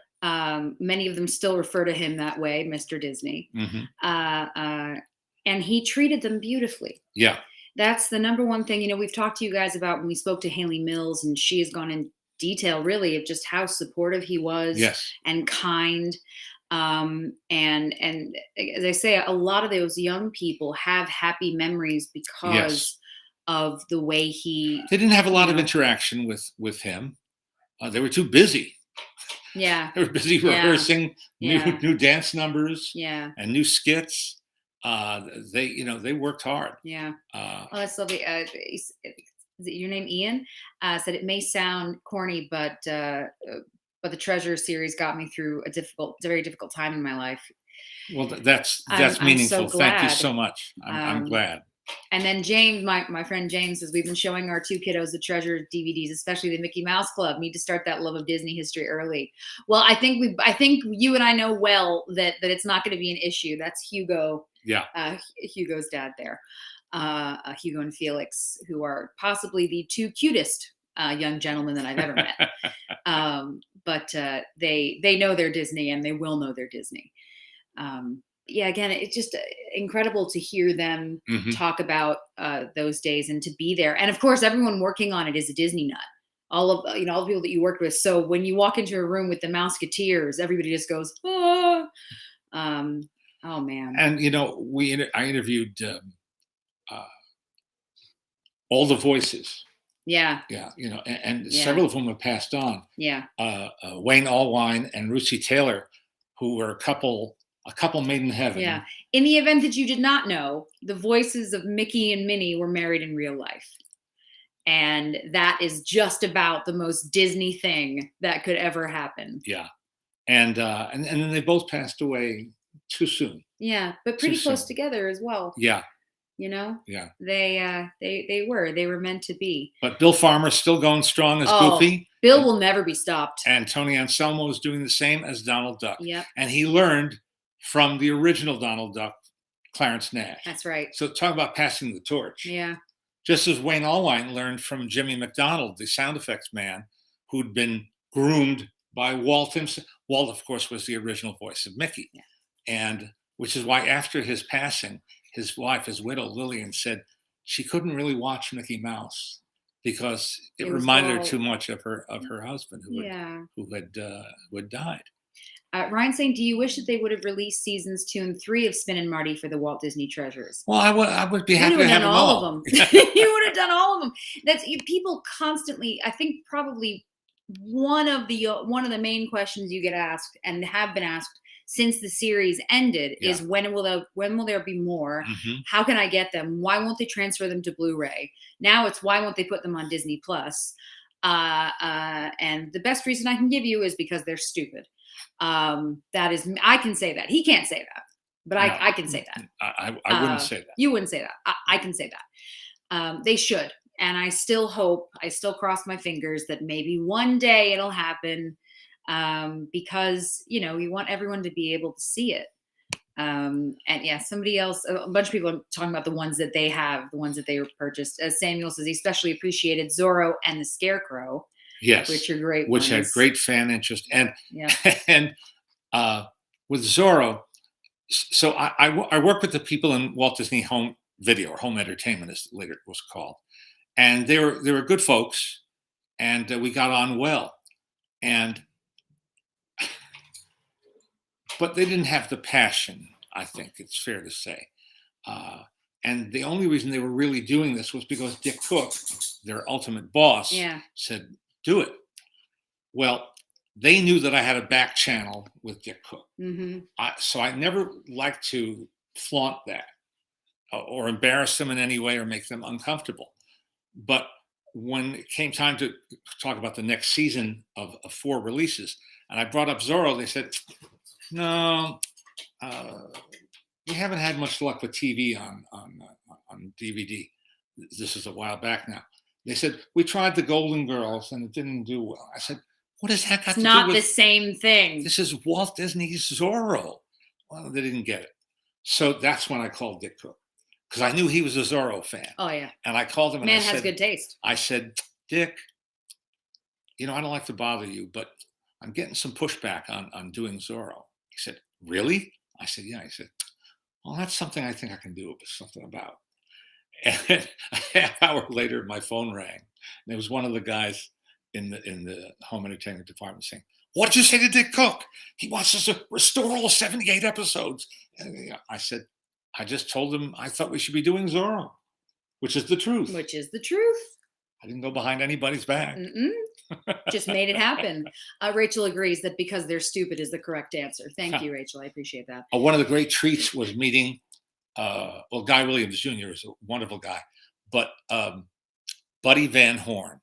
Speaker 2: Many of them still refer to him that way, Mr. Disney.
Speaker 1: Mm-hmm.
Speaker 2: And he treated them beautifully.
Speaker 1: Yeah.
Speaker 2: That's the number one thing, we've talked to you guys about when we spoke to Haley Mills, and she has gone in detail really of just how supportive he was.
Speaker 1: Yes. And
Speaker 2: kind. And as I say, a lot of those young people have happy memories because of the way
Speaker 1: they didn't have a lot of interaction with him. They were too busy.
Speaker 2: Yeah.
Speaker 1: They were busy rehearsing new dance numbers and new skits. They worked hard.
Speaker 2: Yeah. That's lovely. Is it your name, Ian? Said it may sound corny, but the Treasure series got me through a very difficult time in my life.
Speaker 1: Well, that's meaningful.
Speaker 2: I'm so glad.
Speaker 1: Thank you so much. I'm glad.
Speaker 2: And then James, my friend James, says we've been showing our 2 kiddos the Treasure DVDs, especially the Mickey Mouse Club. Need to start that love of Disney history early. Well, I think you and I know well that it's not going to be an issue. That's Hugo.
Speaker 1: Yeah.
Speaker 2: Hugo's dad there. Hugo and Felix, who are possibly the 2 cutest young gentlemen that I've ever met. But they know they're Disney, and they will know they're Disney. Yeah, again, it's just incredible to hear them
Speaker 1: Hmm.
Speaker 2: talk about those days and to be there. And of course, everyone working on it is a Disney nut. All of all the people that you worked with. So when you walk into a room with the Mouseketeers, everybody just goes, "Ah." Um, oh man,
Speaker 1: And I interviewed uh, all the voices.
Speaker 2: yeah,
Speaker 1: Yeah, and
Speaker 2: yeah,
Speaker 1: several of them have passed on.
Speaker 2: yeah,
Speaker 1: Wayne Allwine and Russi Taylor, who were a couple made in
Speaker 2: yeah.
Speaker 1: heaven.
Speaker 2: In the event that you did not know, the voices of Mickey and Minnie were married in real life. And that is just about the most Disney thing that could ever happen.
Speaker 1: Yeah, and then they both passed away too soon.
Speaker 2: Yeah, but
Speaker 1: Too
Speaker 2: pretty close
Speaker 1: soon.
Speaker 2: together as well.
Speaker 1: Yeah,
Speaker 2: You know,
Speaker 1: yeah.
Speaker 2: they were meant to be.
Speaker 1: But Bill Farmer's still going strong as
Speaker 2: Oh,
Speaker 1: Goofy,
Speaker 2: Bill will never be stopped.
Speaker 1: and Tony Anselmo is doing the same as Donald Duck.
Speaker 2: Yep,
Speaker 1: And he learned from the original Donald Duck, Clarence Nash.
Speaker 2: that's right.
Speaker 1: So talk about passing the torch.
Speaker 2: Yeah,
Speaker 1: Just as Wayne Allwine learned from Jimmy McDonald, the sound effects man, who'd been groomed by Walt himself. Walt, of course, was the original voice of Mickey.
Speaker 2: yeah.
Speaker 1: And which is why after his passing, his wife, his widow, Lillian, said she couldn't really watch Mickey Mouse because it
Speaker 2: It was
Speaker 1: reminded her
Speaker 2: all
Speaker 1: too much of her husband
Speaker 2: yeah.
Speaker 1: who had died.
Speaker 2: Ryan's saying, do you wish that they would have released seasons 2 and 3 of Spin and Marty for the Walt Disney Treasures?
Speaker 1: Well, I would be
Speaker 2: You
Speaker 1: happy
Speaker 2: would
Speaker 1: to
Speaker 2: have
Speaker 1: have
Speaker 2: done
Speaker 1: them
Speaker 2: all
Speaker 1: all.
Speaker 2: of them. You would have done all of them. People constantly. I think probably one of the main questions you get asked and have been asked since the series ended
Speaker 1: Yeah.
Speaker 2: is when will there be more?
Speaker 1: Hmm.
Speaker 2: How can I get them? Why won't they transfer them to Blu-ray? Now it's why won't they put them on Disney Plus? And the best reason I can give you is because they're stupid. That is, I can say that. He can't say that, but
Speaker 1: No,
Speaker 2: I can say that.
Speaker 1: I wouldn't say that.
Speaker 2: You wouldn't say that. I can say that. They should. And I still cross my fingers that maybe one day it'll happen, because, we want everyone to be able to see it. And yeah, somebody else, a bunch of people are talking about the ones that they have, the ones that they were purchased. As Samuel says, he especially appreciated Zorro and the Scarecrow,
Speaker 1: Yes,
Speaker 2: which are great
Speaker 1: which had
Speaker 2: ones.
Speaker 1: great fan interest, and
Speaker 2: Yeah.
Speaker 1: and with Zorro. So I work with the people in Walt Disney Home Video, or Home Entertainment, as later it was called, and they were good folks, and we got on well, and but they didn't have the passion. I think it's fair to say, uh, and the only reason they were really doing this was because Dick Cook, their ultimate boss,
Speaker 2: Yeah.
Speaker 1: said, "Do it." Well, they knew that I had a back channel with Dick Cook.
Speaker 2: Hmm.
Speaker 1: So I never liked to flaunt that or embarrass them in any way or make them uncomfortable. But when it came time to talk about the next season of 4 releases, and I brought up Zorro, they said, "No, uh, we haven't had much luck with TV on DVD." This is a while back now. They said, "We tried the Golden Girls and it didn't do well." I said, "What does that got
Speaker 2: It's
Speaker 1: to do
Speaker 2: not
Speaker 1: with
Speaker 2: the same thing.
Speaker 1: this is Walt Disney's Zorro?" Well, they didn't get it. So that's when I called Dick Cook because I knew he was a Zorro fan.
Speaker 2: Oh yeah.
Speaker 1: And I called him and
Speaker 2: Man has good taste.
Speaker 1: I said, "Dick, I don't like to bother you, but I'm getting some pushback on doing Zorro." He said, "Really?" I said, "Yeah." He said, "Well, that's something I think I can do something about." And a half hour later, my phone rang. And it was one of the guys in the home entertainment department saying, "What did you say to Dick Cook? He wants us to restore all 78 episodes." And I said, "I just told him I thought we should be doing Zorro, which is the truth."
Speaker 2: Which is the truth.
Speaker 1: I didn't go behind anybody's back.
Speaker 2: Mm-mm. Just made it happen. Rachel agrees that because they're stupid is the correct answer. Thank you, Rachel. I appreciate that.
Speaker 1: One of the great treats was meeting, Guy Williams Jr. is a wonderful guy, but Buddy Van Horn,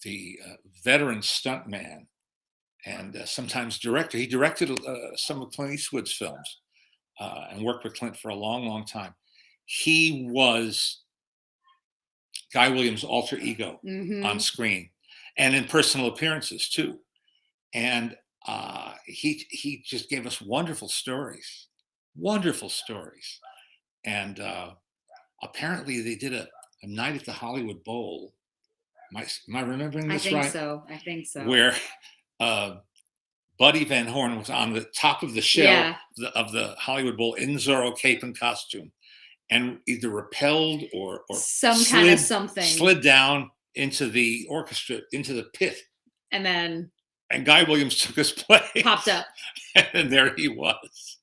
Speaker 1: the veteran stuntman and sometimes director. He directed some of Clint Eastwood's films and worked with Clint for a long, long time. He was Guy Williams' alter ego on screen and in personal appearances too. And he just gave us wonderful stories. And apparently they did a night at the Hollywood Bowl Am I remembering
Speaker 2: I
Speaker 1: this
Speaker 2: think
Speaker 1: right?
Speaker 2: so. I think so.
Speaker 1: Where uh, Buddy Van Horn was on the top of the shell
Speaker 2: Yeah.
Speaker 1: of the Hollywood Bowl in Zorro cape and costume, and either repelled or
Speaker 2: Some kind of something.
Speaker 1: slid down into the orchestra, into the pit.
Speaker 2: And then
Speaker 1: And Guy Williams took his place.
Speaker 2: popped up.
Speaker 1: And there he was.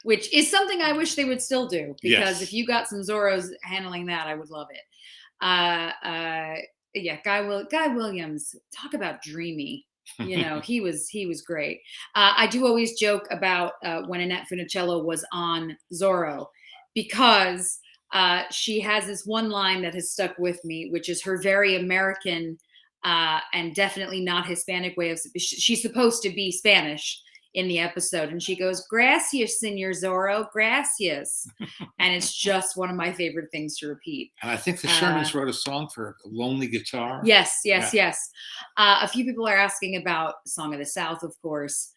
Speaker 2: Which is something I wish they would still do, because
Speaker 1: Yes.
Speaker 2: if you got some Zorros handling that, I would love it. Yeah, Guy Williams, talk about dreamy. You know, he was great. I do always joke about when Annette Funicello was on Zorro, because she has this one line that has stuck with me, which is her very American and definitely not Hispanic way of. She's supposed to be Spanish in the episode, and she goes, "Gracias, Senor Zorro, gracias," and it's just one of my favorite things to repeat.
Speaker 1: And I think the Shermans wrote a song for Lonely Guitar.
Speaker 2: Yes. A few people are asking about Song of the South, of course.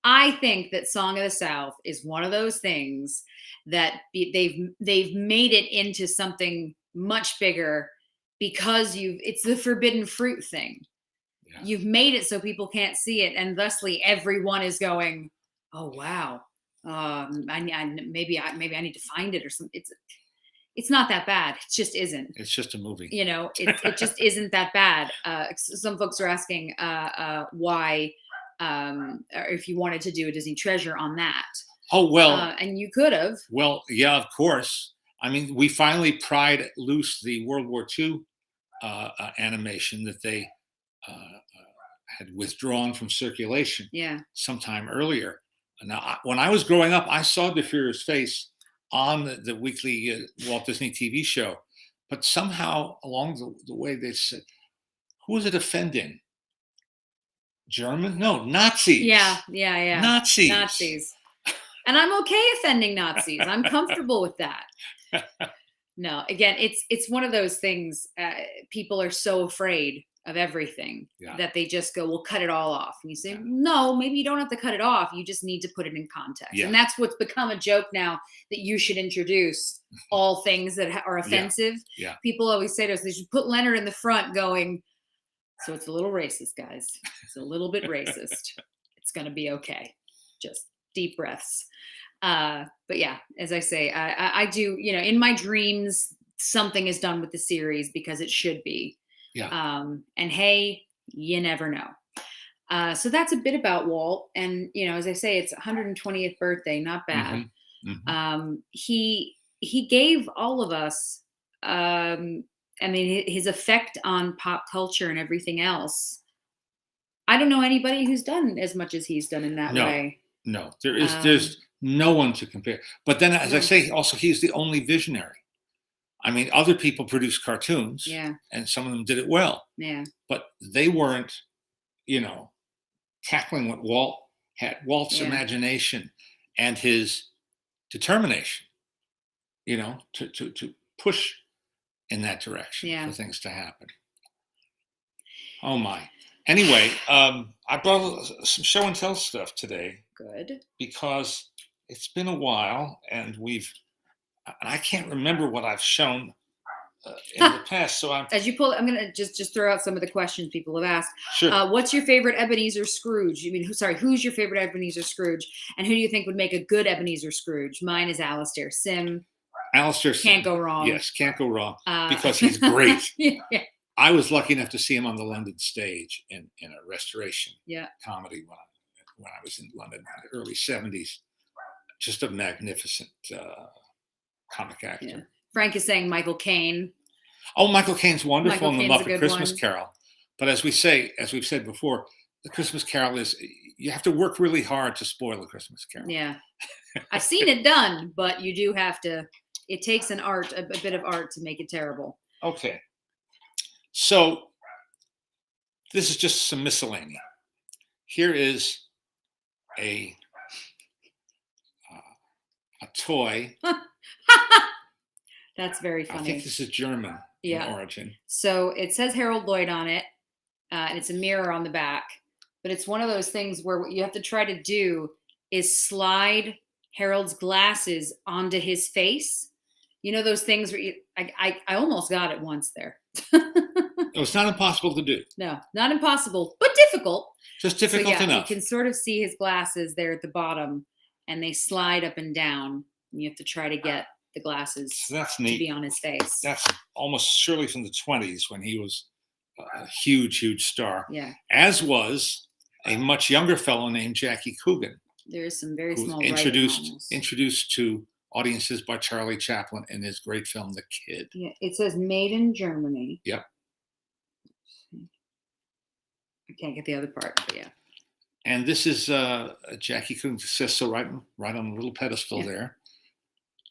Speaker 2: I think that Song of the South is one of those things that they've made it into something much bigger, because it's the forbidden fruit thing. Yeah. You've made it so people can't see it, and thusly everyone is going, "Oh wow, maybe I need to find it or something." It's not that bad. It just isn't.
Speaker 1: It's just a movie.
Speaker 2: You know, it just isn't that bad. Some folks are asking why, or if you wanted to do a Disney Treasure on that.
Speaker 1: Oh, well.
Speaker 2: And you could have.
Speaker 1: Well, yeah, of course. I mean, we finally pried loose the World War II animation that they had withdrawn from circulation sometime earlier. Now, when I was growing up, I saw DeFuhrer's face on the weekly Walt Disney TV show, but somehow along the way they said, "Who is it offending? German? No, Nazis."
Speaker 2: Yeah.
Speaker 1: Nazis.
Speaker 2: And I'm okay offending Nazis. I'm comfortable with that. No, again, it's one of those things. People are so afraid of everything that they just go, "We'll cut it all off." And you say, "No, maybe you don't have to cut it off. You just need to put it in context." And that's what's become a joke now, that you should introduce all things that are offensive.
Speaker 1: Yeah.
Speaker 2: People always say to us, they should put Leonard in the front going, "So it's a little racist, guys. It's a little bit racist. It's going to be okay. Just deep breaths." But yeah, as I say, I do, in my dreams, something is done with the series because it should be.
Speaker 1: Yeah.
Speaker 2: And hey, you never know. So that's a bit about Walt. And, as I say, it's 120th birthday. Not bad. Mm-hmm. He gave all of us, his effect on pop culture and everything else. I don't know anybody who's done as much as he's done in that way.
Speaker 1: No, there's no one to compare. But then, as I say, also, he's the only visionary. I mean, other people produced cartoons, and some of them did it well.
Speaker 2: Yeah.
Speaker 1: But they weren't, tackling what Walt had. Walt's imagination and his determination, to push in that direction for things to happen. Oh my. Anyway, I brought some show and tell stuff today.
Speaker 2: Good.
Speaker 1: Because it's been a while, and I can't remember what I've shown in the past. So I'm
Speaker 2: going to just throw out some of the questions people have asked.
Speaker 1: Sure.
Speaker 2: What's your favorite Ebenezer Scrooge? Who's your favorite Ebenezer Scrooge? And who do you think would make a good Ebenezer Scrooge? Mine is Alastair Sim.
Speaker 1: Alastair Sim.
Speaker 2: Can't go wrong.
Speaker 1: Yes, can't go wrong, because he's great.
Speaker 2: Yeah.
Speaker 1: I was lucky enough to see him on the London stage in a restoration comedy when I was in London in the early 70s. Just a magnificent comic actor. Yeah.
Speaker 2: Frank is saying Michael Caine.
Speaker 1: Oh, Michael Caine's wonderful in the Muppet Christmas Carol. But as we've said before, the Christmas Carol is, you have to work really hard to spoil the Christmas Carol.
Speaker 2: Yeah. I've seen it done, but you do have to, it takes a bit of art to make it terrible.
Speaker 1: Okay. So this is just some miscellany. Here is a toy.
Speaker 2: That's very funny.
Speaker 1: I think this is German in origin.
Speaker 2: So it says Harold Lloyd on it, and it's a mirror on the back. But it's one of those things where what you have to try to do is slide Harold's glasses onto his face. Those things where I almost got it once there.
Speaker 1: It was not impossible to do.
Speaker 2: No, not impossible, but difficult.
Speaker 1: Just difficult enough.
Speaker 2: You can sort of see his glasses there at the bottom, and they slide up and down. And you have to try to get the glasses
Speaker 1: That's
Speaker 2: to
Speaker 1: neat.
Speaker 2: be on his face.
Speaker 1: That's almost surely from the 20s when he was a huge star.
Speaker 2: Yeah.
Speaker 1: As was a much younger fellow named Jackie Coogan.
Speaker 2: There's some very
Speaker 1: who was
Speaker 2: small
Speaker 1: introduced to audiences by Charlie Chaplin in his great film The Kid.
Speaker 2: Yeah, it says made in Germany.
Speaker 1: Yep.
Speaker 2: I can't get the other part, but yeah.
Speaker 1: And this is Jackie Coogan, Cecil, right on a little pedestal there.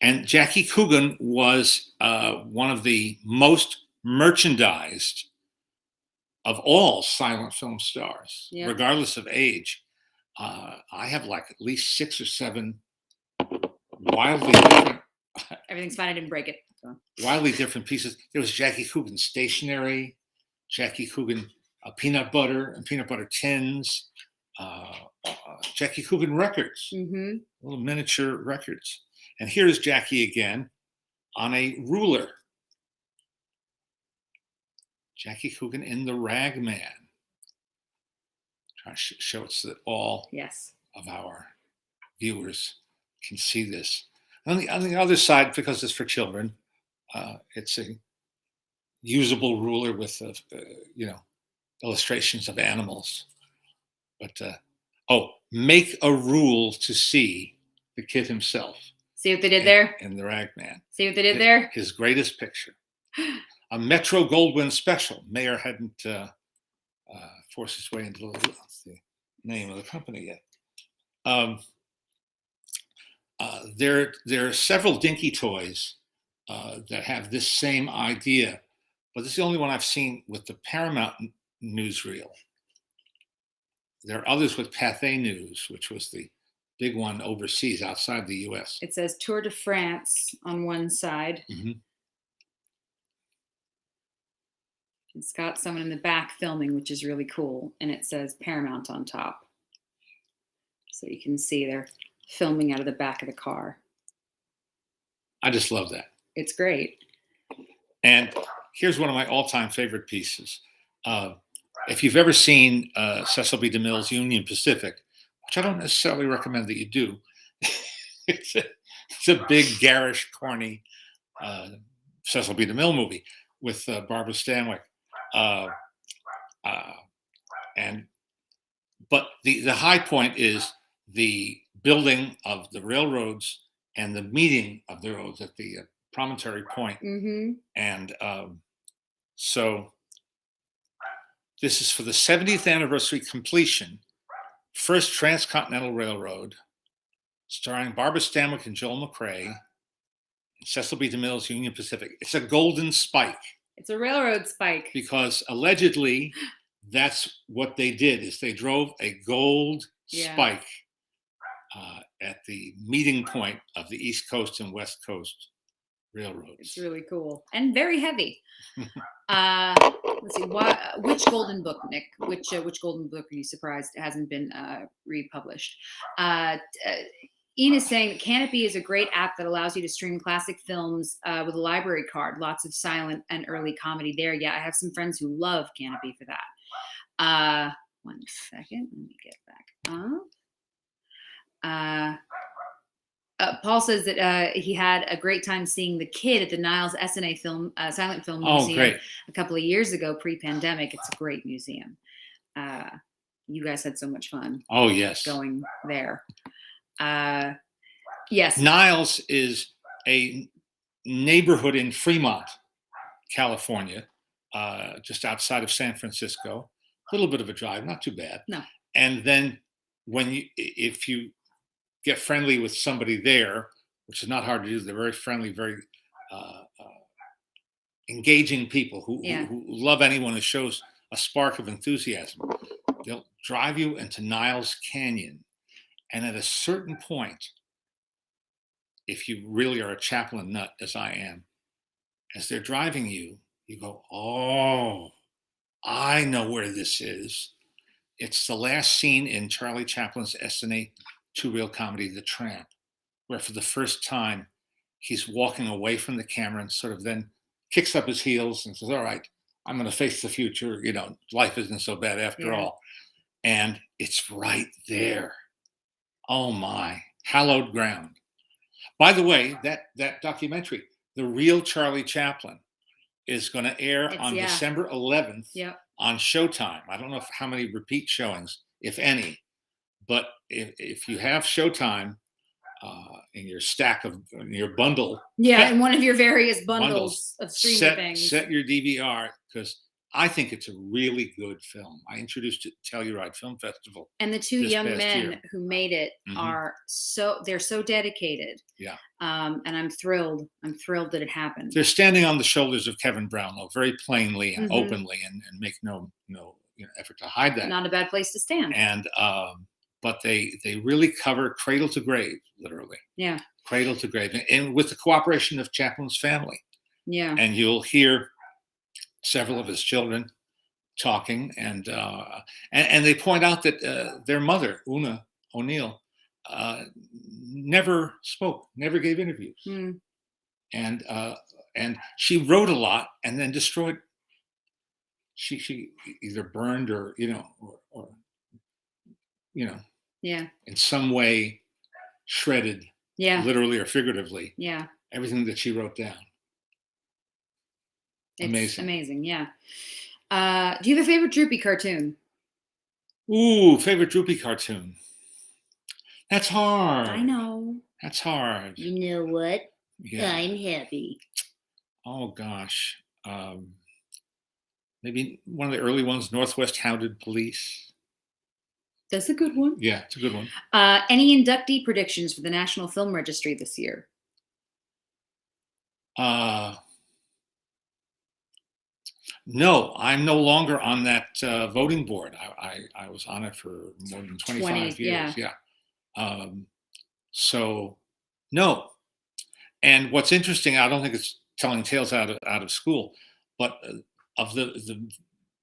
Speaker 1: And Jackie Coogan was one of the most merchandised of all silent film stars, regardless of age. I have like at least 6 or 7 wildly different.
Speaker 2: Everything's fine. I didn't break it. So.
Speaker 1: Wildly different pieces. There was Jackie Coogan stationery, Jackie Coogan peanut butter and peanut butter tins, Jackie Coogan records, little miniature records. And here's Jackie again on a ruler. Jackie Coogan in The Rag Man. Trying to show it so that all of our viewers can see this. On the other side, because it's for children, it's a usable ruler with, illustrations of animals. But, make a rule to see the kid himself.
Speaker 2: See what they did there?
Speaker 1: In The Rag Man.
Speaker 2: See what they did there?
Speaker 1: His greatest picture. A Metro Goldwyn special. Mayer hadn't forced his way into the name of the company yet. There are several dinky toys that have this same idea, but this is the only one I've seen with the Paramount newsreel. There are others with Pathé News, which was the big one overseas outside the U.S.
Speaker 2: It says Tour de France on one side. It's got someone in the back filming, which is really cool. And it says Paramount on top. So you can see they're filming out of the back of the car.
Speaker 1: I just love that.
Speaker 2: It's great.
Speaker 1: And here's one of my all-time favorite pieces. If you've ever seen Cecil B. DeMille's Union Pacific, which I don't necessarily recommend that you do, it's a big, garish, corny Cecil B. DeMille movie with Barbara Stanwyck. But the high point is the building of the railroads and the meeting of the roads at the promontory point. And so this is for the 70th anniversary completion, first transcontinental railroad, starring Barbara Stanwyck and Joel McCrea, and Cecil B. DeMille's Union Pacific. It's a golden spike.
Speaker 2: It's a railroad spike.
Speaker 1: Because allegedly, that's what they did, is they drove a gold spike at the meeting point of the East Coast and West Coast railroads.
Speaker 2: It's really cool and very heavy. Let's see, which golden book, Nick? Which golden book are you surprised it hasn't been republished? Ian is saying that Canopy is a great app that allows you to stream classic films with a library card. Lots of silent and early comedy there. Yeah, I have some friends who love Canopy for that. 1 second, let me get back up. Paul says that he had a great time seeing The Kid at the Niles SNA film, Silent Film Museum a couple of years ago, pre-pandemic. It's a great museum. You guys had so much fun.
Speaker 1: Oh, yes.
Speaker 2: Going there. Yes.
Speaker 1: Niles is a neighborhood in Fremont, California, just outside of San Francisco. A little bit of a drive, not too bad.
Speaker 2: No.
Speaker 1: And then if you get friendly with somebody there, which is not hard to do, they're very friendly, very engaging people who love anyone who shows a spark of enthusiasm. They'll drive you into Niles Canyon. And at a certain point, if you really are a Chaplin nut, as I am, as they're driving you, you go, oh, I know where this is. It's the last scene in Charlie Chaplin's SNA two-reel comedy, The Tramp, where for the first time, he's walking away from the camera and sort of then kicks up his heels and says, all right, I'm going to face the future. Life isn't so bad after all. And it's right there. Oh my, hallowed ground. By the way, that documentary, The Real Charlie Chaplin, is going to air on December 11th on Showtime. I don't know how many repeat showings, if any, but if you have Showtime in your stack in your bundle,
Speaker 2: in one of your various bundles of streaming things,
Speaker 1: set your DVR, because I think it's a really good film. I introduced it to Telluride Film Festival.
Speaker 2: And the two young men who made it are they're so dedicated.
Speaker 1: Yeah.
Speaker 2: And I'm thrilled. I'm thrilled that it happened.
Speaker 1: They're standing on the shoulders of Kevin Brownlow very plainly and openly, and make no effort to hide that.
Speaker 2: Not a bad place to stand.
Speaker 1: And but they really cover cradle to grave, literally.
Speaker 2: Yeah.
Speaker 1: Cradle to grave, and with the cooperation of Chaplin's family.
Speaker 2: Yeah.
Speaker 1: And you'll hear several of his children talking, and they point out that their mother, Una O'Neill, never spoke, never gave interviews, and she wrote a lot and then destroyed. She either burned or in some way shredded, literally or figuratively, everything that she wrote down.
Speaker 2: It's amazing. Yeah. Do you have a favorite Droopy cartoon?
Speaker 1: Ooh, favorite Droopy cartoon. That's hard.
Speaker 2: I know.
Speaker 1: That's hard.
Speaker 2: You know what? Yeah. I'm happy.
Speaker 1: Oh gosh. Maybe one of the early ones, Northwest Hounded Police.
Speaker 2: That's a good one.
Speaker 1: Yeah, it's a good one.
Speaker 2: Any inductee predictions for the National Film Registry this year?
Speaker 1: No, I'm no longer on that voting board. I was on it for more than 25 years. Yeah. So, no. And what's interesting, I don't think it's telling tales out of school, but of the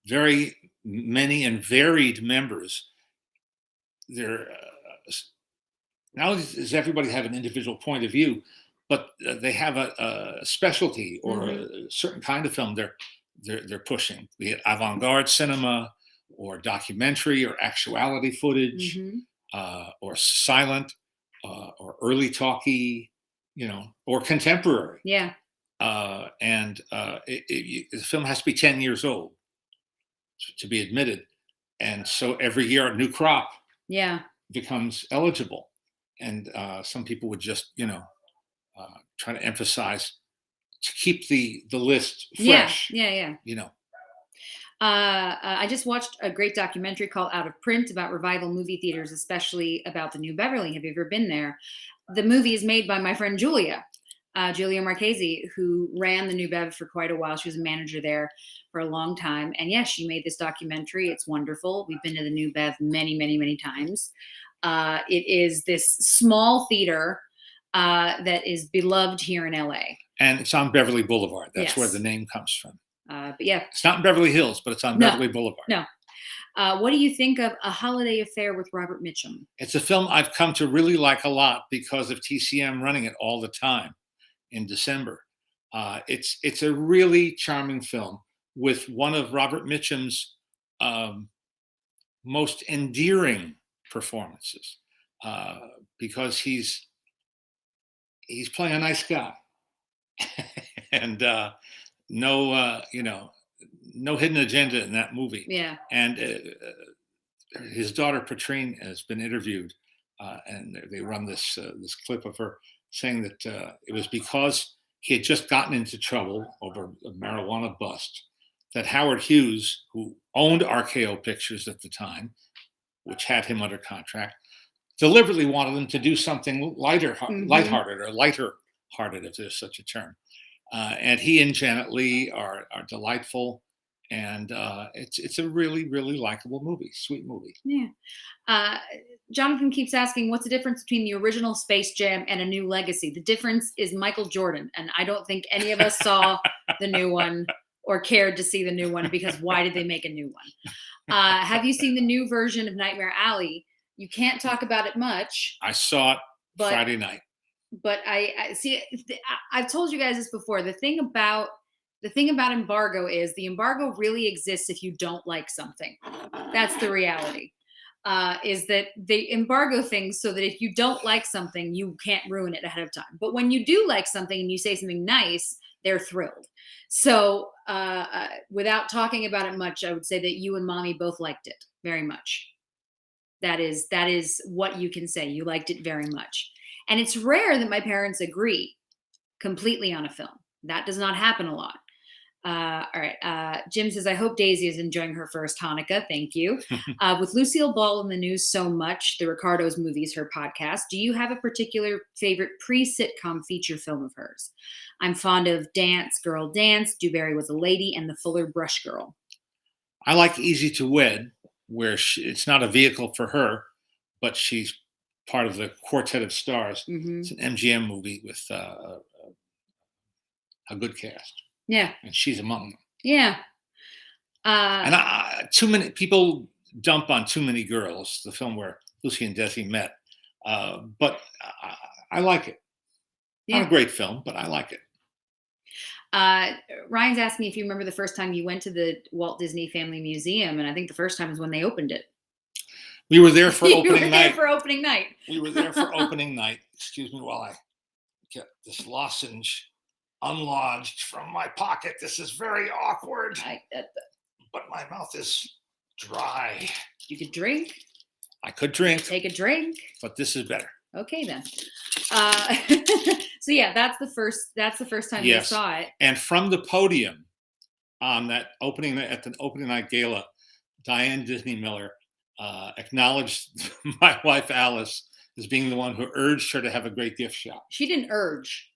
Speaker 1: very many and varied members, there not only does everybody have an individual point of view, but they have a specialty or a certain kind of film they're pushing, be it avant-garde cinema or documentary or actuality footage, or silent, or early talkie, or contemporary.
Speaker 2: Yeah.
Speaker 1: And the film has to be 10 years old to be admitted. And so every year a new crop becomes eligible. And some people would just, try to emphasize to keep the list fresh.
Speaker 2: Yeah. I just watched a great documentary called Out of Print about revival movie theaters, especially about the New Beverly. Have you ever been there? The movie is made by my friend Julia Marchese, who ran the New Bev for quite a while. She was a manager there for a long time. And yes, she made this documentary. It's wonderful. We've been to the New Bev many, many, many times. It is this small theater that is beloved here in LA.
Speaker 1: And it's on Beverly Boulevard. That's where the name comes from.
Speaker 2: But yeah.
Speaker 1: It's not in Beverly Hills, but it's on Beverly Boulevard.
Speaker 2: No. What do you think of A Holiday Affair with Robert Mitchum?
Speaker 1: It's a film I've come to really like a lot because of TCM running it all the time in December. It's a really charming film with one of Robert Mitchum's most endearing performances, because he's playing a nice guy, and no hidden agenda in that movie.
Speaker 2: Yeah.
Speaker 1: And his daughter Patrine has been interviewed, and they run this clip of her saying that it was because he had just gotten into trouble over a marijuana bust that Howard Hughes, who owned RKO Pictures at the time, which had him under contract, deliberately wanted him to do something lighthearted, or lighter-hearted, if there's such a term. And he and Janet Leigh are delightful, and it's a really, really likable movie, sweet movie.
Speaker 2: Yeah. Jonathan keeps asking, what's the difference between the original Space Jam and A New Legacy? The difference is Michael Jordan, and I don't think any of us saw the new one or cared to see the new one, because why did they make a new one? Have you seen the new version of Nightmare Alley? You can't talk about it much.
Speaker 1: I saw it Friday night.
Speaker 2: But I see, I've told you guys this before. The thing about The thing about embargo is the embargo really exists if you don't like something. That's the reality. Is that they embargo things so that if you don't like something, you can't ruin it ahead of time. But when you do like something and you say something nice, they're thrilled. So, without talking about it much, I would say that you and mommy both liked it very much. That is what you can say. You liked it very much, and it's rare that my parents agree completely on a film. That does not happen a lot. All right. Jim says, I hope Daisy is enjoying her first Hanukkah. Thank you. With Lucille Ball in the news so much, the Ricardo's movies, her podcast, do you have a particular favorite pre-sitcom feature film of hers? I'm fond of Dance, Girl Dance, Dewberry Was a Lady, and The Fuller Brush Girl.
Speaker 1: I like Easy to Wed, where it's not a vehicle for her, but she's part of the quartet of stars.
Speaker 2: Mm-hmm.
Speaker 1: It's an MGM movie with a good cast.
Speaker 2: Yeah.
Speaker 1: And she's among them.
Speaker 2: Yeah.
Speaker 1: And too many people dump on Too Many Girls, the film where Lucy and Desi met. But I like it.
Speaker 2: Yeah.
Speaker 1: Not a great film, but I like it.
Speaker 2: Ryan's asked me if you remember the first time you went to the Walt Disney Family Museum, and I think the first time was when they opened it.
Speaker 1: We were there for
Speaker 2: You
Speaker 1: opening
Speaker 2: were
Speaker 1: night.
Speaker 2: there for opening night.
Speaker 1: We were there for opening night. Excuse me while I get this lozenge unlodged from my pocket. This is very awkward. But my mouth is dry.
Speaker 2: You could drink.
Speaker 1: I could drink.
Speaker 2: Take a drink.
Speaker 1: But this is better.
Speaker 2: Okay then. So yeah, that's the first time you saw it.
Speaker 1: And from the podium on that opening at the opening night gala, Diane Disney Miller acknowledged my wife Alice as being the one who urged her to have a great gift shop.
Speaker 2: She didn't urge.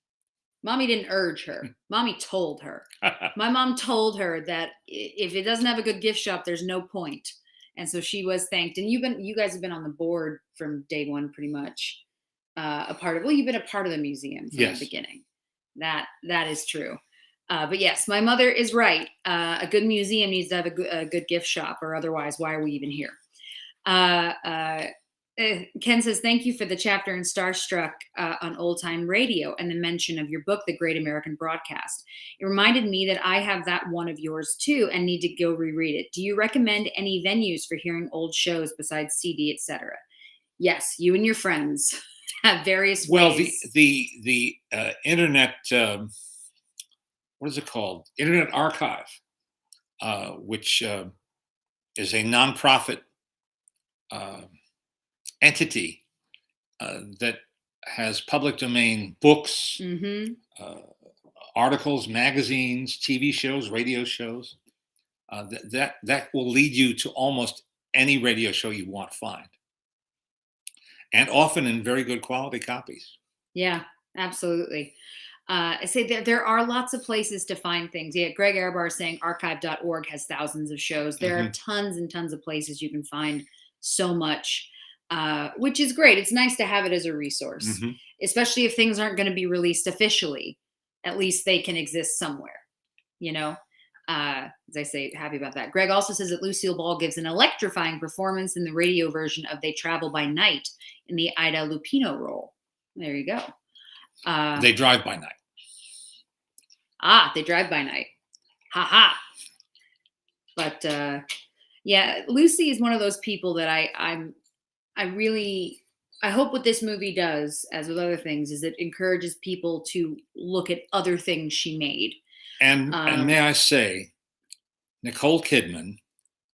Speaker 2: Mommy didn't urge her. Mommy told her. My mom told her that if it doesn't have a good gift shop, there's no point. And so she was thanked. And you guys have been on the board from day one, pretty much. You've been a part of the museum from the beginning. That is true. But yes, my mother is right. A good museum needs to have a good gift shop, or otherwise, why are we even here? Ken says, thank you for the chapter in Starstruck on Old Time Radio and the mention of your book, The Great American Broadcast. It reminded me that I have that one of yours too and need to go reread it. Do you recommend any venues for hearing old shows besides CD, etc.? Yes, you and your friends have various ways.
Speaker 1: The internet, what is it called? Internet Archive, which is a nonprofit entity that has public domain books, articles, magazines, TV shows, radio shows. That will lead you to almost any radio show you want to find, and often in very good quality copies.
Speaker 2: Yeah, absolutely. I say there are lots of places to find things. Yeah, Greg Ehrbar is saying archive.org has thousands of shows. There are tons and tons of places you can find so much. Which is great. It's nice to have it as a resource, especially if things aren't going to be released officially. At least they can exist somewhere, as I say, happy about that. Greg also says that Lucille Ball gives an electrifying performance in the radio version of They Travel by Night in the Ida Lupino role. There you go.
Speaker 1: They Drive by Night.
Speaker 2: They Drive by Night. Ha ha. But yeah, Lucy is one of those people that I hope what this movie does, as with other things, is it encourages people to look at other things she made.
Speaker 1: And may I say, Nicole Kidman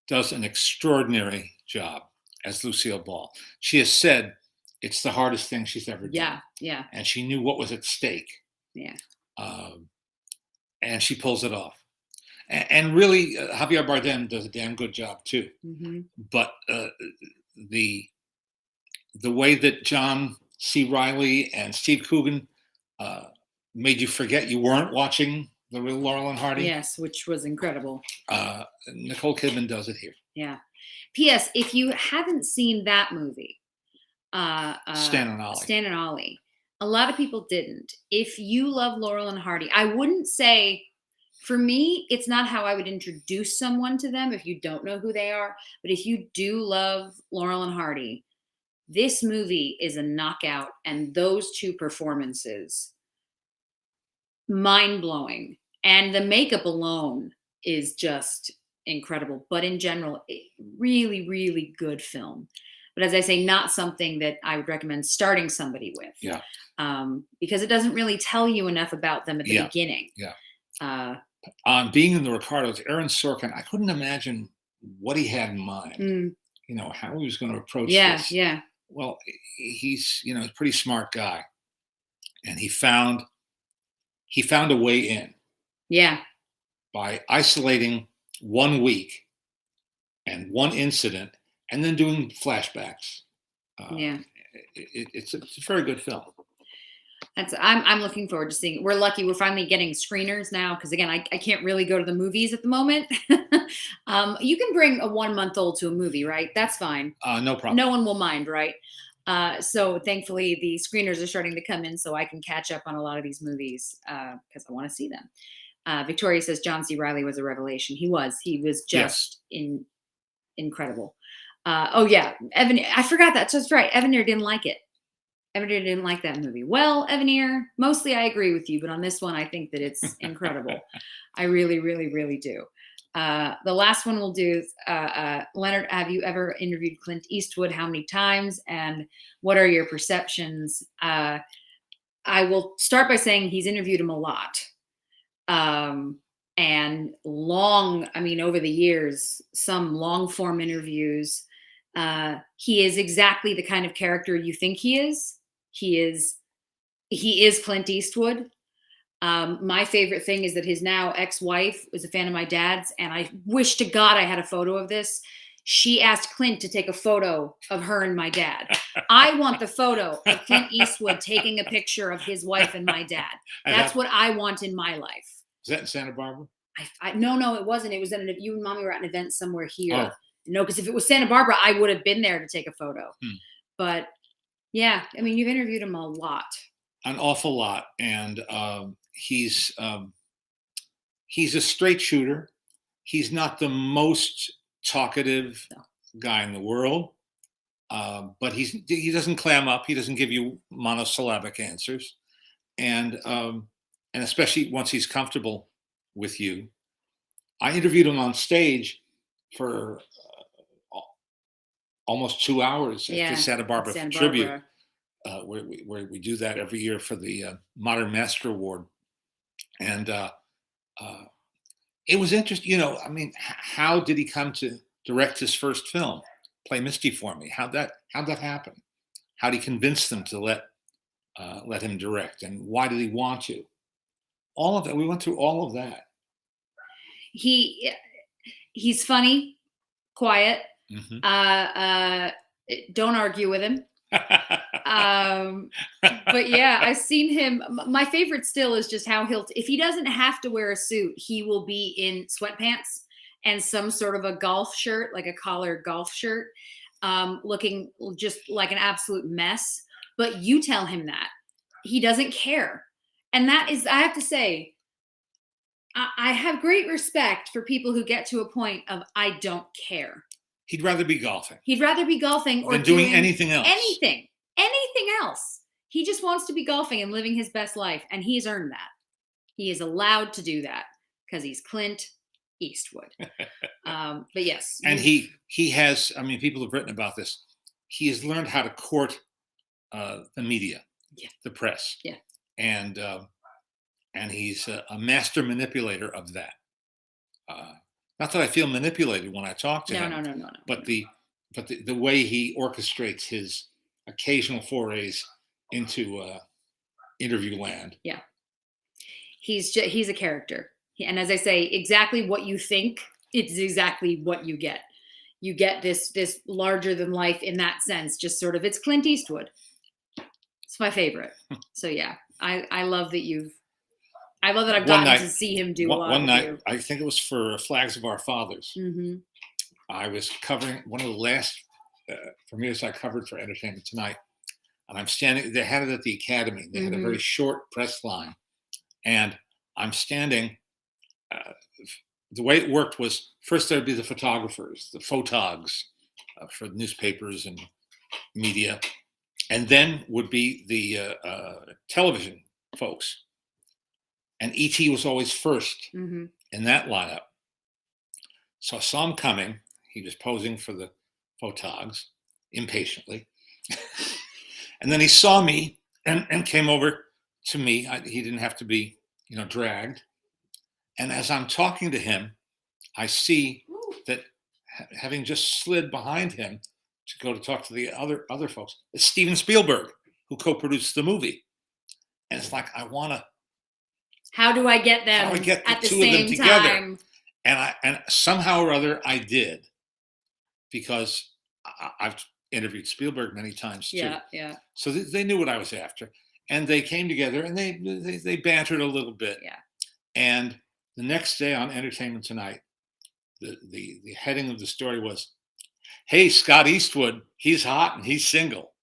Speaker 1: does an extraordinary job as Lucille Ball. She has said it's the hardest thing she's ever done.
Speaker 2: Yeah.
Speaker 1: And she knew what was at stake.
Speaker 2: Yeah.
Speaker 1: And she pulls it off. And really, Javier Bardem does a damn good job too. But the way that John C. Reilly and Steve Coogan made you forget you weren't watching the real Laurel and Hardy.
Speaker 2: Yes, which was incredible.
Speaker 1: Nicole Kidman does it here.
Speaker 2: Yeah. P.S. If you haven't seen that movie,
Speaker 1: Stan and
Speaker 2: Ollie, a lot of people didn't. If you love Laurel and Hardy, I wouldn't say, for me, it's not how I would introduce someone to them if you don't know who they are. But if you do love Laurel and Hardy, this movie is a knockout, and those two performances, mind-blowing. And the makeup alone is just incredible. But in general, really, really good film. But as I say, not something that I would recommend starting somebody with.
Speaker 1: Yeah.
Speaker 2: Because it doesn't really tell you enough about them at the
Speaker 1: Yeah.
Speaker 2: beginning.
Speaker 1: Yeah. Being in the Ricardos, Aaron Sorkin, I couldn't imagine what he had in mind. How he was going to approach this.
Speaker 2: Yeah.
Speaker 1: Well, he's a pretty smart guy, and he found a way in.
Speaker 2: Yeah.
Speaker 1: By isolating 1 week and one incident, and then doing flashbacks.
Speaker 2: Yeah.
Speaker 1: It's a very good film.
Speaker 2: I'm looking forward to seeing it. We're lucky we're finally getting screeners now because again I can't really go to the movies at the moment. You can bring a 1-month-old to a movie, right? That's fine.
Speaker 1: No problem.
Speaker 2: No one will mind, right? So thankfully the screeners are starting to come in so I can catch up on a lot of these movies because I want to see them. Victoria says John C. Reilly was a revelation. He was just incredible. Oh yeah, Evan. I forgot that. That's right. Evanir didn't like it. Evanir didn't like that movie. Well, Evanir, mostly I agree with you, but on this one, I think that it's incredible. I really, really, really do. The last one we'll do is, Leonard, have you ever interviewed Clint Eastwood? How many times? And what are your perceptions? I will start by saying he's interviewed him a lot. And over the years, some long form interviews. He is exactly the kind of character you think he is. He is Clint Eastwood. My favorite thing is that his now ex-wife was a fan of my dad's, and I wish to God I had a photo of this. She asked Clint to take a photo of her and my dad. I want the photo of Clint Eastwood taking a picture of his wife and my dad. That's what I want in my life.
Speaker 1: Is that in Santa Barbara?
Speaker 2: No, it wasn't. It was you and Mommy were at an event somewhere here.
Speaker 1: Oh.
Speaker 2: No, because if it was Santa Barbara, I would have been there to take a photo. But yeah, you've interviewed him a lot.
Speaker 1: An awful lot. And he's a straight shooter. He's not the most talkative guy in the world. But he doesn't clam up. He doesn't give you monosyllabic answers. And especially once he's comfortable with you. I interviewed him on stage for almost 2 hours at the Santa Barbara Tribute, where we do that every year for the Modern Master Award. And it was interesting, how did he come to direct his first film, Play Misty for Me? How'd that happen? How'd he convince them to let him direct, and why did he want to? All of that. We went through all of that.
Speaker 2: He's funny, quiet. Don't argue with him. But yeah, I've seen him. My favorite still is just how if he doesn't have to wear a suit, he will be in sweatpants and some sort of a golf shirt, like a collared golf shirt, looking just like an absolute mess. But you tell him that he doesn't care. And that is, I have to say, I have great respect for people who get to a point of, I don't care.
Speaker 1: He'd rather be golfing.
Speaker 2: He'd rather be golfing or
Speaker 1: doing anything else.
Speaker 2: Anything else. He just wants to be golfing and living his best life. And he's earned that. He is allowed to do that because he's Clint Eastwood. But yes.
Speaker 1: And he has, people have written about this. He has learned how to court the media, the press.
Speaker 2: Yeah.
Speaker 1: And he's a master manipulator of that. Not that I feel manipulated when I talk to him.
Speaker 2: No.
Speaker 1: But the way he orchestrates his occasional forays into interview land.
Speaker 2: Yeah, he's a character, and as I say, exactly what you think, it's exactly what you get. You get this larger than life in that sense. Just sort of, it's Clint Eastwood. It's my favorite. So yeah, I love that I've gotten to see him do a lot.
Speaker 1: One night, I think it was for Flags of Our Fathers.
Speaker 2: Mm-hmm.
Speaker 1: I was covering one of the last premieres I covered for Entertainment Tonight. And I'm standing, they had it at the Academy. They had a very short press line. And I'm standing, the way it worked was first there'd be the photographers, the photogs for newspapers and media. And then would be the television folks. And E.T. was always first
Speaker 2: Mm-hmm.
Speaker 1: in that lineup. So I saw him coming. He was posing for the photogs impatiently. And then he saw me and came over to me. He didn't have to be, dragged. And as I'm talking to him, I see that having just slid behind him to go to talk to the other folks, it's Steven Spielberg, who co-produced the movie. And it's like,
Speaker 2: how do I get them at the
Speaker 1: two of them
Speaker 2: same
Speaker 1: together?
Speaker 2: time?
Speaker 1: And somehow or other I did, because I've interviewed Spielberg many times too.
Speaker 2: Yeah.
Speaker 1: So they knew what I was after, and they came together and they bantered a little bit.
Speaker 2: Yeah.
Speaker 1: And the next day on Entertainment Tonight, the heading of the story was, "Hey, Scott Eastwood, he's hot and he's single."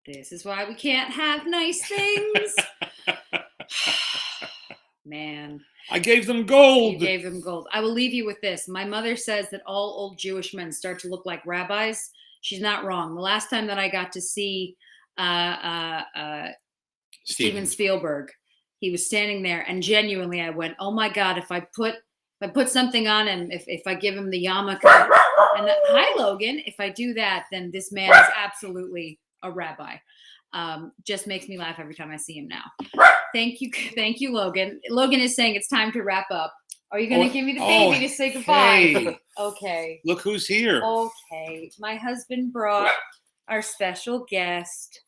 Speaker 2: This is why we can't have nice things. Man.
Speaker 1: I gave them gold.
Speaker 2: You gave them gold. I will leave you with this. My mother says that all old Jewish men start to look like rabbis. She's not wrong. The last time that I got to see Steven Spielberg, he was standing there, and genuinely I went, oh my God, if I put something on him, if I give him the yarmulke, and hi Logan, if I do that, then this man is absolutely a rabbi. Just makes me laugh every time I see him now. Thank you, Logan. Logan is saying it's time to wrap up. Are you going to give me the baby to say goodbye?
Speaker 1: Hey.
Speaker 2: Okay.
Speaker 1: Look who's here.
Speaker 2: Okay. My husband brought our special guest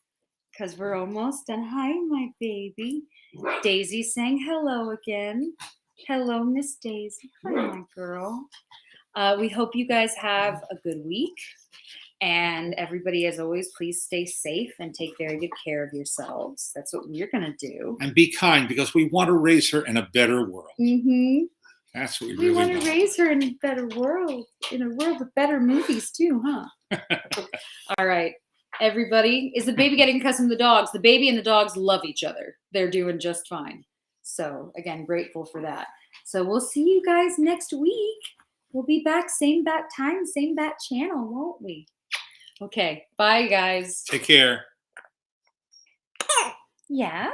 Speaker 2: because we're almost done. Hi, my baby. Daisy saying hello again. Hello, Miss Daisy. Hi, my girl. We hope you guys have a good week. And everybody, as always, please stay safe and take very good care of yourselves. That's what we're going to do.
Speaker 1: And be kind, because we want to raise her in a better world.
Speaker 2: Mm-hmm.
Speaker 1: That's what we
Speaker 2: really want to raise her in a better world, in a world with better movies too, huh? All right, everybody. Is the baby getting accustomed to the dogs? The baby and the dogs love each other. They're doing just fine. So again, grateful for that. So we'll see you guys next week. We'll be back, same bat time, same bat channel, won't we? Okay, bye guys.
Speaker 1: Take care.
Speaker 2: Yeah.